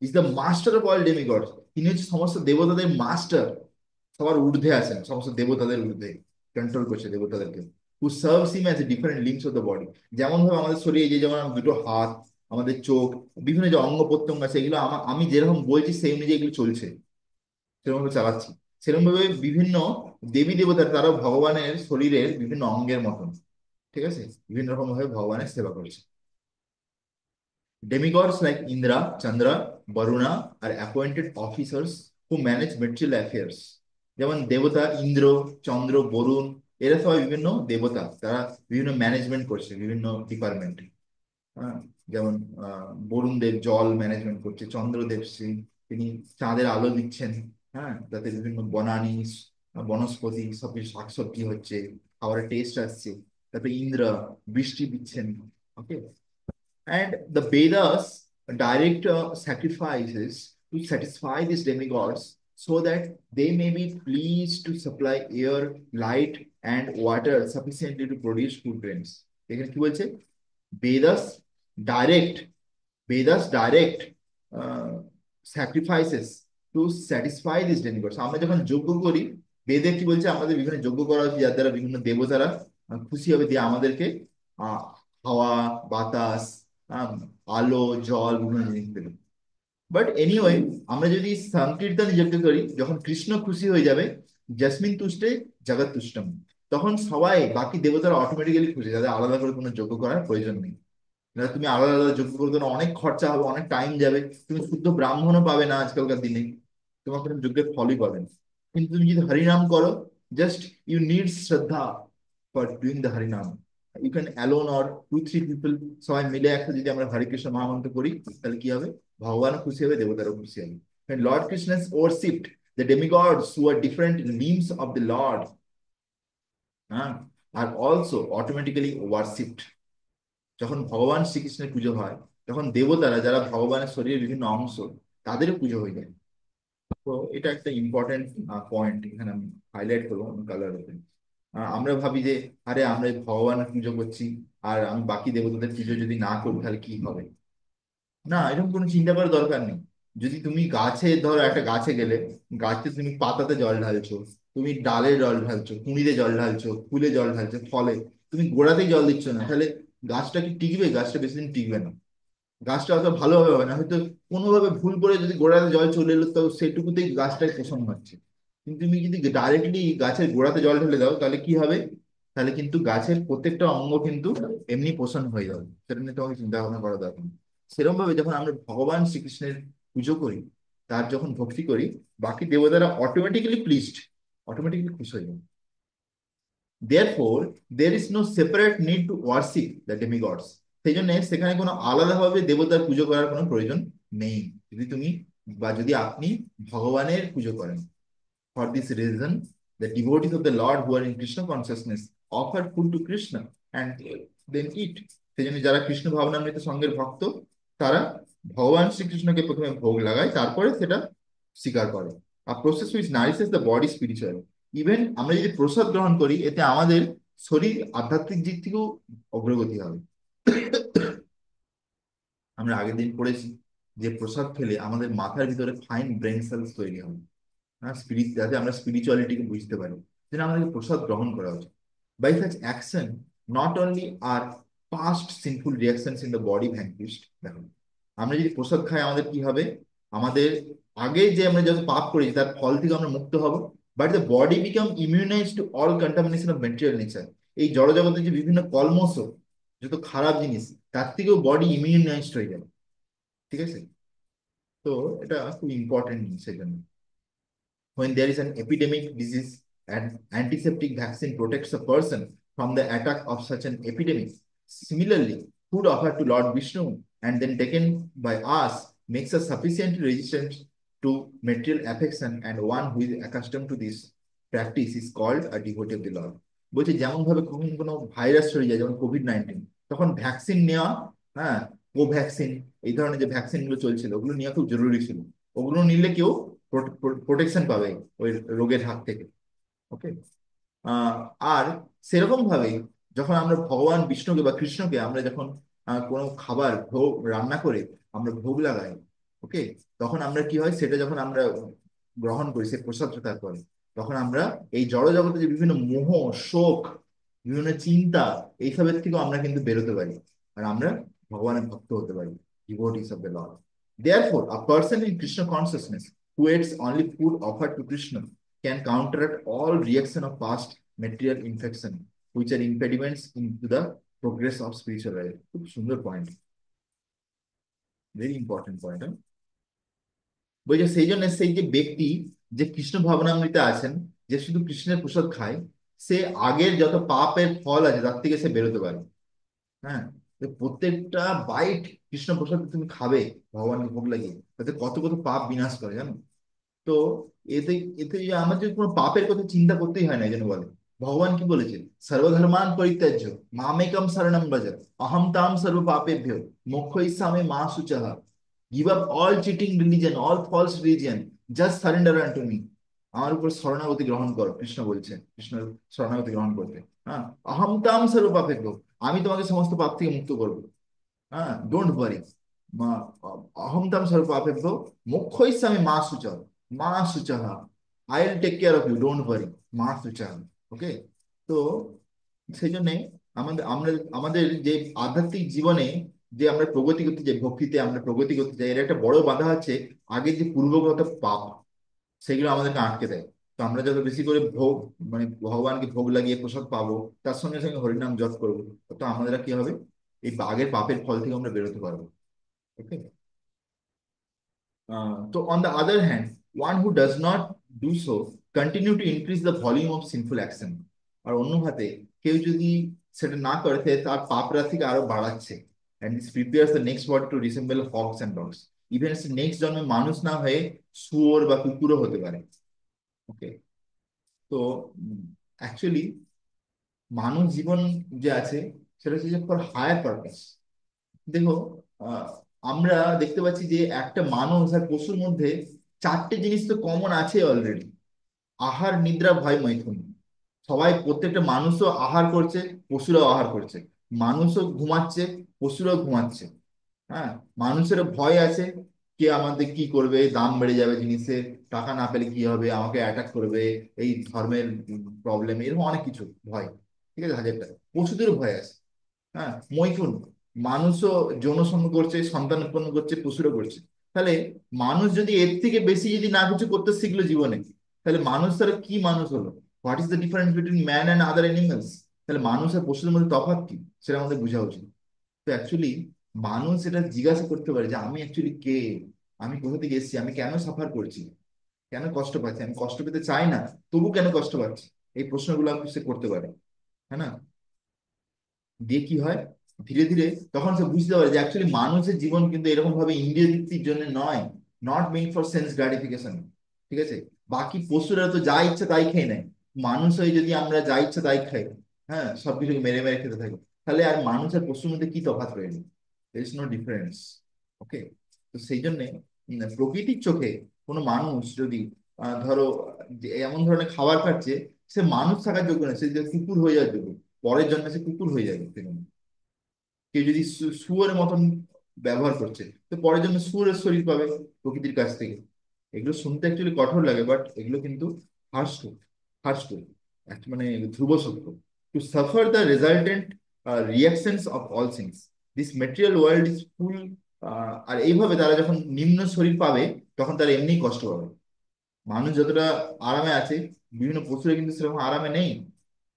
Is the master of all ডেমিগডস। তিনি হচ্ছে সমস্ত দেবতাদের মাস্টার, সবার ঊর্ধ্বে আছেন, সমস্ত দেবতাদের ঊর্ধ্বে কন্ট্রোল করছে দেবতাদেরকে। Who serves him as a different limbs of the body. যেমন ভাবে আমাদের শরীরে যে যেমন দুটো হাত, আমাদের চোখ, বিভিন্ন যে অঙ্গ প্রত্যঙ্গ আছে, এগুলো আমি যেরকম বলছি সেই অনুযায়ী এগুলো চলছে, সেরকম ভাবে চালাচ্ছি। সেরকম ভাবে বিভিন্ন দেবী দেবতার তারা ভগবানের শরীরের বিভিন্ন অঙ্গের মতন, ঠিক আছে, বিভিন্ন রকম ভাবে ভগবানের সেবা করেছে। Demigods like Indra, Chandra, Varuna are appointed officers who manage material affairs. যেমন দেবতা ইন্দ্র, চন্দ্র, বরুণ, এরা সবাই বিভিন্ন দেবতা, তারা বিভিন্ন ম্যানেজমেন্ট করছে বিভিন্ন ডিপার্টমেন্ট। হ্যাঁ, যেমন বরুণ দেব জল ম্যানেজমেন্ট করছে, চন্দ্রদেব তিনি চাঁদের আলো দিচ্ছেন, হ্যাঁ, যাতে বিভিন্ন বনানী বনস্পতি সবকিছু শাকসবজি হচ্ছে, খাবারের টেস্ট আসছে। তারপরে ইন্দ্র বৃষ্টি দিচ্ছেন। ওকে, and the Vedas direct sacrifices to satisfy these demigods so that they may be pleased to supply air, light, and water sufficiently to produce food grains. এখানে কি বলছে? Vedas direct Vedas direct sacrifices to satisfy this ডেমিগডস। আমরা যখন যজ্ঞ করি, বেদে কি বলছে? আমাদের বিভিন্ন যজ্ঞ করা উচিত, যার দ্বারা বিভিন্ন দেবতারা খুশি হবে, দিয়ে আমাদেরকে আহ, হাওয়া, বাতাস, আম, আলো, জল, বিভিন্ন জিনিস দেবে। বাট এনিওয়ে, আমরা যদি সংকীর্তন যজ্ঞ করি, যখন কৃষ্ণ খুশি হয়ে যাবে, জস্মিন তুষ্টে জগৎ তুষ্টম, তখন সবাই বাকি দেবতারা অটোমেটিক্যালি খুশি, তাদের আলাদা করে কোনো যজ্ঞ করার প্রয়োজন নেই। না, তুমি আলাদা আলাদা যজ্ঞ করতে গেলে অনেক খরচা হবে, অনেক টাইম যাবে, তুমি শুদ্ধ ব্রাহ্মণও পাবে না আজকালকার দিনে, তোমার কোনো যজ্ঞের ফলই পাবে না। কিন্তু তুমি যদি হরিনাম করো, জাস্ট ইউ নিড শ্রদ্ধা ফর ডুইং দ্য হরিনাম। You can alone or two three people, সবাই মিলে একসাথে যদি আমরা হরে কৃষ্ণ মহামন্ত্র করি, তাহলে কি হবে? ভগবানও খুশি হবে, দেবতারও খুশি হবে। And Lord Krishna is worshipped, the demigods who are different limbs of the Lord are also automatically worshipped. যখন ভগবান শ্রীকৃষ্ণের পুজো হয়, তখন দেবতারা যারা ভগবানের শরীরের বিভিন্ন অংশ, তাদেরও পুজো হয়ে যায়। তো এটা একটা ইম্পর্টেন্ট পয়েন্ট এখানে আমি হাইলাইট করবো কালার। আমরা ভাবি যে আরে আমরা ভগবানের পুজো করছি, আর আমি বাকি দেবতাদের পুজো যদি না করি তাহলে কি হবে। না, এরকম কোনো চিন্তা করার দরকার নেই। যদি তুমি গাছে, ধরো একটা গাছে গেলে, গাছে তুমি পাতাতে জল ঢালছো, তুমি ডালে জল ঢালছো, কুঁড়িতে জল ঢালছো, ফুলে জল ঢালছো, ফলে তুমি গোড়াতেই জল দিচ্ছ না, তাহলে গাছটা কি টিকবে? গাছটা বেশি দিন টিকবে না। গাছটা অত ভালোভাবে হবে না, হয়তো কোনোভাবে ভুল করে যদি গোড়াতে জল চলে এলো, তো সেটুকুতেই গাছটাই পোষণ হচ্ছে। কিন্তু তুমি যদি ডাইরেক্টলি গাছের গোড়াতে জল ঢেলে দাও, তাহলে কি হবে? তাহলে কিন্তু গাছের প্রত্যেকটা অঙ্গ কিন্তু এমনি পোষণ হয়ে যাবে, সেটা নিয়ে তোমাকে চিন্তা ভাবনা করা দরকার নেই। সেরকম ভাবে যখন আমরা ভগবান শ্রীকৃষ্ণের পুজো করি, তার যখন ভক্তি করি, বাকি দেবতারা অটোমেটিক্যালি প্লিজড, অটোমেটিক্যালি খুশি হয়ে যাবে। Therefore, there is no separate need to worship the demigods. সেই জন্য সেখানে কোনো আলাদাভাবে দেবতার পুজো করার কোনো প্রয়োজন নেই, যদি তুমি বা যদি আপনি ভগবানের পুজো করেন। For this reason, the devotees of the Lord who are in Krishna consciousness offer food to Krishna and then eat. সেই জন্য যারা কৃষ্ণ ভাবনামৃত সঙ্গের ভক্ত, তারা ভগবান শ্রীকৃষ্ণকে প্রথমে ভোগ লাগায়, তারপরে সেটা স্বীকার করে। আর process which nourishes the body spiritual. Even আমরা যদি প্রসাদ গ্রহণ করি, এতে আমাদের শরীর আধ্যাত্মিক দিক থেকেও অগ্রগতি হবে। আমরা আগের দিন পড়েছি যে প্রসাদ খেলে আমাদের মাথার ভিতরে ফাইন ব্রেন সেলস তৈরি হবে, হ্যাঁ, স্পিরিট, যাতে আমরা স্পিরিচুয়ালিটিকে বুঝতে পারি। যেন আমাদেরকে প্রসাদ গ্রহণ করা উচিত। By such action not only are past sinful reactions in the body vanished. দেখো, আমরা যদি প্রসাদ খাই, আমাদের কি হবে? আমাদের আগে যে আমরা যত পাপ করেছি তার ফল থেকে আমরা মুক্ত হব, but the body become immunize to all contamination of material nature. এই জড়জগতের যে বিভিন্ন কলমশ, যত খারাপ জিনিস, তার থেকেও বডি ইমিউনাইজড হয়ে যাবে, ঠিক আছে? তো এটা খুব ইম্পর্টেন্ট জিনিস। সেই জন্য when there is an epidemic disease, an antiseptic vaccine protects a person from the attack of such an epidemic. Similarly, food offered to Lord Vishnu and then taken by us makes us sufficiently resistant to material affection, and one who is accustomed to this practice is called a devotee of the Lord. বলছে যেমন ভাবে কখন কোনো virus ছড়িয়ে যায়, যেমন COVID-19, তখন vaccine নেওয়া, হ্যাঁ, কোভ্যাক্সিন, এই ধরনের যে ভ্যাকসিন গুলো চলছিল, ওগুলো নেওয়া খুব জরুরি ছিল। ওগুলো নিলে কেউ প্রোটেকশন পাবে ওই রোগের হাত থেকে। ওকে, আহ আর সেরকম ভাবে যখন আমরা ভগবান বিষ্ণুকে বা কৃষ্ণকে আমরা যখন কোনো খাবার ভোগ রান্না করে আমরা ভোগ লাগাই, ওকে, তখন আমরা কি হয়, সেটা যখন আমরা গ্রহণ করি, সে প্রসাদ তারপরে, তখন আমরা এই জড় জগতে যে বিভিন্ন মোহ, শোক, বিভিন্ন চিন্তা, এইসবের থেকেও আমরা কিন্তু বেরোতে পারি, আর আমরা ভগবানের ভক্ত হতে পারি, devotees of the Lord. Therefore, a person in Krishna consciousness who eats only food offered to Krishna can counteract all reaction of past material infection, which are impediments into the progress of spiritual life. খুব সুন্দর point, very important point. বলছে সেই জন্য সেই যে ব্যক্তি যে কৃষ্ণ ভাবনামৃতে আছেন, যে শুধু কৃষ্ণের প্রসাদ খায়, সে আগের যত পাপের ফল আছে তার থেকে সে বেরোতে পারে। হ্যাঁ, তো প্রত্যেকটা বাইট কৃষ্ণ প্রসাদ তুমি খাবে ভগবানকে ভোগ লাগিয়ে, তাতে কত কত পাপ বিনাশ করে জানো। তো এতে এতে যে আমাদের কোনো পাপের কথা চিন্তা করতেই হয় না, এই জন্য বলে ভগবান কি বলেছে, সর্বধর্মান পরিত্যাজ্য মামেকম শরণম ব্রজ অহম তাম সর্ব পাপেভ্যো মোক্ষয়িষ্যামি মা শুচঃ। Give up all cheating religion, all false religion, just surrender unto me. আমার উপর শরণাগতি গ্রহণ করো, কৃষ্ণ বলছে, কৃষ্ণ শরণাগতি গ্রহণ করতে। হ্যাঁ, অহম তাম সর্ব পাপেভ্যো, আমি তোমাকে সমস্ত পাপ থেকে মুক্ত করবো। হ্যাঁ, ডোন্ট ওয়ারি। মা অহম তাম সর্ব পাপেভ্যো মোক্ষয়িষ্যামি মা শুচঃ। মা শুচঃ, I will take care of you, don't worry. মা শুচঃ। ওকে। তো সেই জন্য আমাদের আমরা আমাদের যে আধ্যাত্মিক জীবনে যে আমরা প্রগতি করতে চাই, ভক্তিতে আমরা প্রগতি করতে চাই, এর একটা বড় বাধা হচ্ছে আগে যে পূর্বগত পাপ, সেগুলো আমাদেরকে আটকে দেয়। তো আমরা যত বেশি করে ভোগ, মানে ভগবানকে ভোগ লাগিয়ে প্রসাদ পাবো, তার সঙ্গে সঙ্গে হরিনাম জপ করবো, তো আমাদের কি হবে, এই আগের পাপের ফল থেকে আমরা বেরোতে পারবো। ওকে। So on the other hand, one who does not do so continue to increase the volume of sinful action. আর অন্য হাতে কেউ যদি সেটা না করে, তাহলে তার পাপ রাশিকে আরো বাড়াচ্ছে। And this prepares the next body to resemble hogs and dogs. Even next জন্মে মানুষ না হয়ে শুয়োর বা কুকুরও হতে পারে। ওকে। তো অ্যাকচুয়ালি মানব জীবন যে আছে, সেটা হচ্ছে ফর হায়ার পারপাস। দেখো, আহ, আমরা দেখতে পাচ্ছি যে একটা মানুষ আর পশুর মধ্যে চারটে জিনিস তো কমন আছে অলরেডি: আহার, নিদ্রা, ভয়, মৈথুন। সবাই, প্রত্যেকটা মানুষও আহার করছে, পশুরাও আহার করছে। মানুষও ঘুমাচ্ছে, পশুরাও ঘুমাচ্ছে। হ্যাঁ, মানুষেরও ভয় আছে, কে আমাদের কি করবে, দাম বেড়ে যাবে জিনিসের, টাকা না পেলে কি হবে, আমাকে অ্যাটাক করবে, এই ধর্মের প্রবলেম, এরকম অনেক কিছু ভয়। ঠিক আছে, হাজারটা। পশুদেরও ভয় আছে। হ্যাঁ, মৈথুন, মানুষও যৌন সঙ্গ করছে, সন্তান উৎপন্ন করছে, পশুরও করছে। তাহলে মানুষ যদি এর থেকে বেশি যদি না কিছু করতে শিখলো জীবনে, তাহলে মানুষ তারা কি মানুষ হলো? What is the difference between man and other animals? তাহলে মানুষ আর পশুদের মধ্যে তফাৎ কি, সেটা আমাদের বোঝা উচিত। তো অ্যাকচুয়ালি মানুষ এটা জিজ্ঞাসা করতে পারে যে আমি অ্যাকচুয়ালি কে, আমি কোথা থেকে এসেছি, আমি কেন সাফার করছি, কেন কষ্ট পাচ্ছি, আমি কষ্ট পেতে চাই না, তবু কেন কষ্ট পাচ্ছি, এই প্রশ্নগুলো সে করতে পারে। হ্যাঁ না? দিয়ে কি হয়, ধীরে ধীরে তখন সে বুঝতে পারে যে অ্যাকচুয়ালি মানুষের জীবন কিন্তু এরকম ভাবে ইন্দ্রিয় তৃপ্তির জন্য নয়, not main for sense gratification. ঠিক আছে, বাকি পশুরা তো যা ইচ্ছা তাই খেয়ে নেয়, মানুষ হয়ে যদি আমরা যা ইচ্ছা তাই খাই, হ্যাঁ, সবকিছুকে মেরে মেরে খেতে থাকি, তাহলে আর মানুষ আর পশুর মধ্যে কি তফাৎ রইল? There is no difference. Okay. তো সেই জন্যে প্রকৃতির চোখে কোনো মানুষ যদি ধরো যে এমন ধরনের খাবার খাচ্ছে, সে মানুষ থাকার যোগ্য না, সে যে কুকুর হয়ে যাওয়ার যোগ্য, পরের জন্মে সে কুকুর হয়ে যাবে। দেখুন, কেউ যদি শুয়োরের মতন ব্যবহার করছে, তো পরের জন্য শুয়োরের শরীর পাবে প্রকৃতির কাছ থেকে। এগুলো শুনতে অ্যাকচুয়ালি কঠোর লাগে, বাট এগুলো কিন্তু হার্শ হার্শ মানে ধ্রুব সত্য। To suffer the resultant reactions of all things, this material world is full. আর এইভাবে তারা যখন নিম্ন শরীর পাবে, তখন তারা এমনিই কষ্ট পাবে। মানুষ যতটা আরামে আছে, বিভিন্ন পশুরা কিন্তু সেরকম আরামে নেই।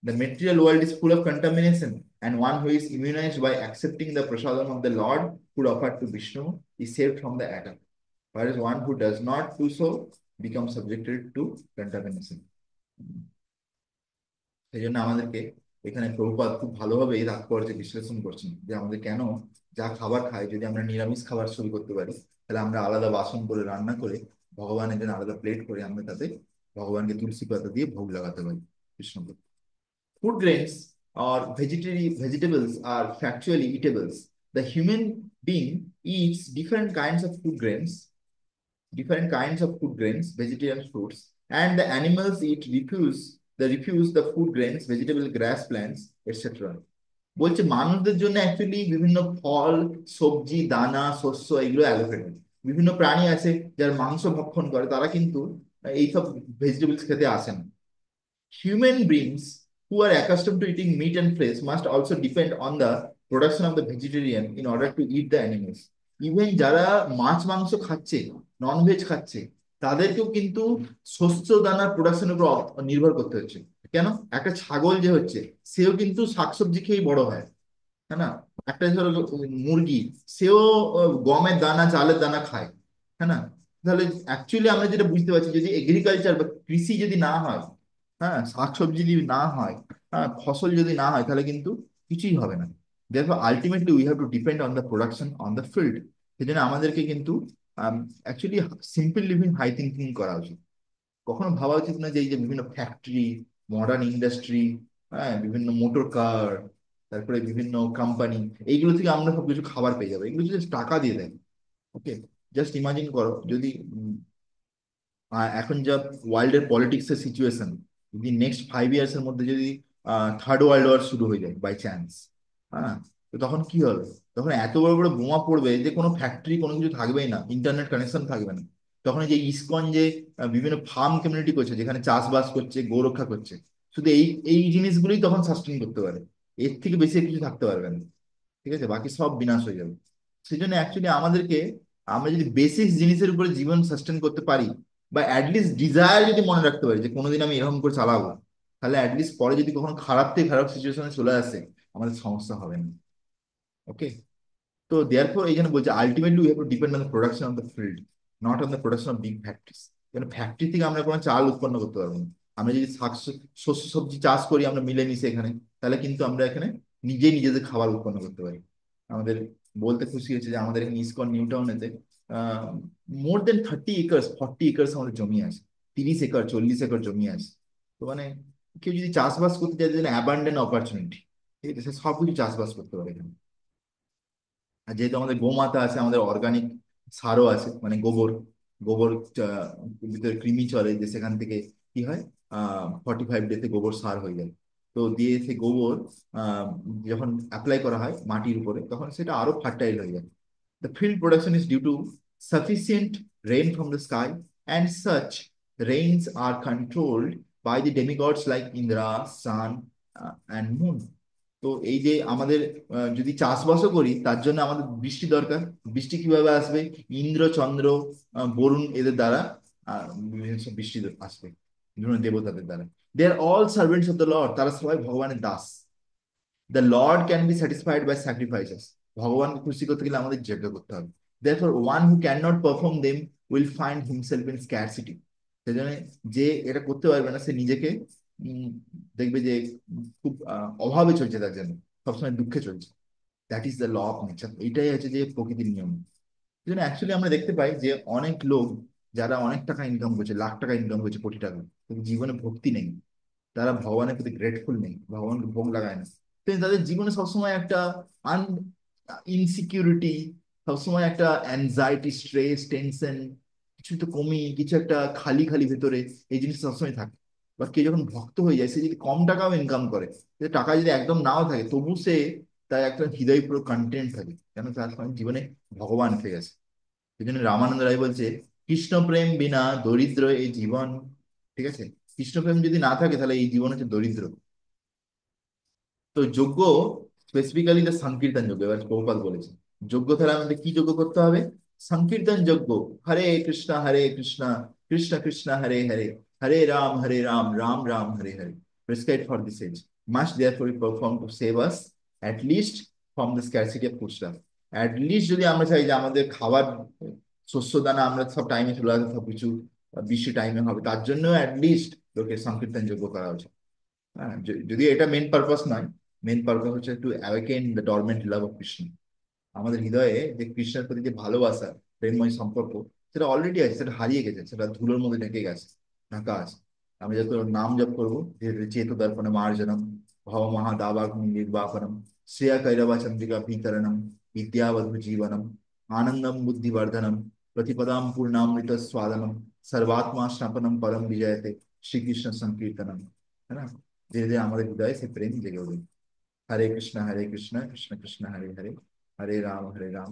The material world is full of contamination, and one who is immunized by accepting the prasadam of the Lord food offered to Vishnu is saved from the attack, whereas one who does not do so becomes subjected to contamination. সেই জন্য আমাদেরকে এখানে প্রভুপাদ খুব ভালোভাবে এই তাৎপর্য বিশ্লেষণ করছেন যে আমাদের কেন যা খাবার খাই, যদি আমরা নিরামিষ খাবার শুরু করতে পারি, তাহলে আমরা আলাদা বাসন করে রান্না করে ভগবানের জন্য আলাদা প্লেট করে আমরা তাতে ভগবানকে তুলসী পাতা দিয়ে ভোগ লাগাতে পারি কৃষ্ণকে। Food grains or vegetables are factually eatables. The human being eats different kinds of food grains, vegetarian fruits, and the animals refuse the food grains, vegetable grass plants, etc. বলছে মানুষদের জন্য অ্যাকচুয়ালি বিভিন্ন ফল, সবজি, দানা, শস্য এগুলো অ্যালোকেটেড। বিভিন্ন প্রাণী আছে যারা মাংস ভক্ষণ করে, তারা কিন্তু এইসব ভেজিটেবলস খেতে আসে না। Human beings who are accustomed to eating meat and flesh must also depend on the production of the vegetarian in order to eat the animals. Even যারা মাছ মাংস খাচ্ছে, নন ভেজ খাচ্ছে, তাদেরকেও কিন্তু শস্য দানার প্রোডাকশনের উপর নির্ভর করতে হচ্ছে। কেন? একটা ছাগল যে হচ্ছে, সেও কিন্তু শাকসবজি খেয়েই বড় হয়, হ্যাঁ না? একটা ধরো মুরগি, সেও গমের দানা চালের দানা খায়, হ্যাঁ না? তাহলে অ্যাকচুয়ালি আমরা যেটা বুঝতে পারছি, যদি এগ্রিকালচার বা কৃষি যদি না হয়, হ্যাঁ, শাকসবজি যদি না হয়, হ্যাঁ, ফসল যদি না হয়, তাহলে কিন্তু কিছুই হবে না। therefore ultimately we have to depend on the production on the field। সেজন্য আমাদেরকে কিন্তু actually simple living high thinking করা উচিত। কখনো ভাবা উচিত না যে এই যে বিভিন্ন ফ্যাক্টরি, মডার্ন ইন্ডাস্ট্রি, হ্যাঁ, বিভিন্ন মোটর কার, তারপরে বিভিন্ন কোম্পানি, এইগুলো থেকে আমরা সবকিছু খাবার পেয়ে যাবো, এগুলো জাস্ট টাকা দিয়ে দেয়। ওকে, জাস্ট ইমাজিন করো যদি এখন যা ওয়ার্ল্ডের পলিটিক্স এর সিচুয়েশন, যদি নেক্সট 5 ইয়ার্স এর মধ্যে যদি থার্ড ওয়ার্ল্ড ওয়ার শুরু হয়ে যায় বাই চান্স, হ্যাঁ, তো তখন কি হবে? তখন এত বড় বড় বোমা পড়বে যে কোনো ফ্যাক্টরি কোনো কিছু থাকবেই না, ইন্টারনেট কানেকশন থাকবে না। তখন এই যে ইসকন যে বিভিন্ন ফার্ম কমিউনিটি করছে, যেখানে চাষবাস করছে, গো রক্ষা করছে, শুধু এই এই জিনিসগুলোই তখন সাস্টেন করতে পারে। এর থেকে বেশি আর কিছু থাকতে পারবে না। ঠিক আছে, বাকি সব বিনাশ হয়ে যাবে। সেই জন্য অ্যাকচুয়ালি আমাদেরকে, আমরা যদি বেসিক জিনিসের উপরে জীবন সাস্টেন করতে পারি, বা অ্যাটলিস্ট ডিজায়ার যদি মনে রাখতে পারি যে কোনোদিন আমি এরকম করে চালাবো, তাহলে অ্যাটলিস্ট পরে যদি কখনো খারাপ থেকে খারাপ সিচুয়েশনে চলে আসে, আমাদের সমস্যা হবে না। ওকে, তো দেয়ারফর এই জন্য বলছে ultimately we have to depend on the production of the field, not on the production of big factories. কারণ ফ্যাক্টরি থেকে আমরা কোনো চাল উৎপন্ন করতে পারবো না। আমরা যদি শস্য সবজি চাষ করি আমরা মিলেমিশে এখানে, তাহলে কিন্তু আমরা এখানে নিজেই নিজেদের খাবার উৎপন্ন করতে পারি। আমাদের বলতে খুশি হচ্ছে যে আমাদের এখানে ইসকন নিউ টাউনেতে মোর দেন 30 একর্স, 40 একর্স আমাদের জমি আছে। 30 একর, 40 একর জমি আছে। তো মানে কেউ যদি চাষবাস করতে চায়, অ্যাবান্ডেন্ট অপরচুনিটি, ঠিক আছে, সে সবকিছু চাষবাস করতে পারে এখানে। আর যেহেতু আমাদের গোমাতা আছে, আমাদের অর্গানিক সারও আছে, মানে গোবর, গোবর ভিতরে কৃমি চলে, যে সেখান থেকে কি হয়, 45 ডেতে গোবর সার হয়ে যায়। তো দিয়ে সে গোবর আহ, যখন অ্যাপ্লাই করা হয় মাটির উপরে, তখন সেটা আরো ফার্টাইল হয়ে যায়। The field production is due to sufficient rain from the sky, and such rains are controlled by the demigods like Indra, Sun, and Moon। তো এই যে আমাদের যদি চাষবাসও করি, তার জন্য আমাদের বৃষ্টি দরকার। বৃষ্টি কিভাবে আসবে? ইন্দ্র, চন্দ্র, বরুণ, এদের দ্বারা বিভিন্ন সব বৃষ্টি আসবে, বিভিন্ন দেবতাদের দ্বারা। They are all servants of the Lord, তারা সবাই ভগবানের দাস। The Lord can be satisfied by sacrifices, ভগবানকে খুশি করতে গেলে আমাদের যজ্ঞ করতে হবে। therefore one who cannot perform them will find himself in scarcity। সেজন্য যে এটা করতে পারবে না, সে নিজেকে উম, দেখবে যে খুব অভাবে চলছে, তার জন্য সবসময় দুঃখে চলছে। That is the law of nature, এইটাই হচ্ছে যে প্রকৃতির নিয়ম। এই জন্য অ্যাকচুয়ালি আমরা দেখতে পাই যে অনেক লোক যারা অনেক টাকা ইনকাম করছে, লাখ টাকা ইনকাম করছে, কোটি টাকা, কিন্তু জীবনে ভক্তি নেই, তারা ভগবানের প্রতি গ্রেটফুল নেই, ভগবানকে ভোগ লাগায় না। তো তাদের জীবনে সবসময় একটা আন ইনসিকিউরিটি, সবসময় একটা অ্যাংজাইটি, স্ট্রেস, টেনশন, কিছু তো কমি, কিছু একটা খালি খালি ভেতরে, এই জিনিসটা সবসময় থাকে। বা কেউ যখন ভক্ত হয়ে যায়, সে যদি কম টাকাও ইনকাম করে, সে টাকা যদি একদম নাও থাকে, তবু সে তার একটা হৃদয় পুরো কন্টেন্ট থাকে, কেন তার জীবনে ভগবান এসে গেছে। এই জন্য রামানন্দ রায় বলছে, কৃষ্ণ প্রেম বিনা দরিদ্র এই জীবন। ঠিক আছে, কৃষ্ণ প্রেম যদি না থাকে, তাহলে এই জীবন হচ্ছে দরিদ্র। তো যজ্ঞ, স্পেসিফিক্যালি দ্য সংকীর্তন যজ্ঞ, এবার প্রভুপাদ বলেছে যজ্ঞ, তাহলে আমাদের কি যজ্ঞ করতে হবে? সংকীর্তন যজ্ঞ। হরে কৃষ্ণ কৃষ্ণ কৃষ্ণ হরে হরে, হরে Ram Ram Ram Hare Hare, prescribed for this age, must therefore be performed to save us at least from the scarcity of foodstuff। at least যদি আমরা চাই যে আমাদের খাবার, শস্য দানা আমরা সব টাইমে চলে আসবে, সবকিছু বৃষ্টি টাইমে হবে, তার জন্য at least লোকের সংকীর্তন যজ্ঞ করা উচিত। হ্যাঁ, যদি এটা মেন পারপাস নয়, মেন পারপাস হচ্ছে to awaken the dormant love of Krishna. আমাদের হৃদয়ে যে কৃষ্ণের প্রতি যে ভালোবাসা, প্রেমময় সম্পর্ক, সেটা অলরেডি আছে, সেটা হারিয়ে গেছে, সেটা ধুলোর মধ্যে ঢেকে গেছে, ঢাকা আছে। আমি যত নাম জপ করবো, ধীরে চেত দর্পণে মার্জনম, ভব মহাদাবাগ্নি নির্বাপনম, শ্রেয়া কৈরবা চন্দ্রিকা ভীকরণম, বিদ্যাবধু জীবনম, আনন্দম বুদ্ধিবর্ধনম, প্রতিপদাম পূর্ণামৃত স্বাদনম, সর্বাত্মা স্নাপনম পরম বিজয়তে, শ্রীকৃষ্ণ সংকীর্তনম। है ना? धीरे धीरे हमारे हृदय से प्रेम जगे उठे। हरे कृष्ण कृष्ण कृष्ण हरे हरे, हरे राम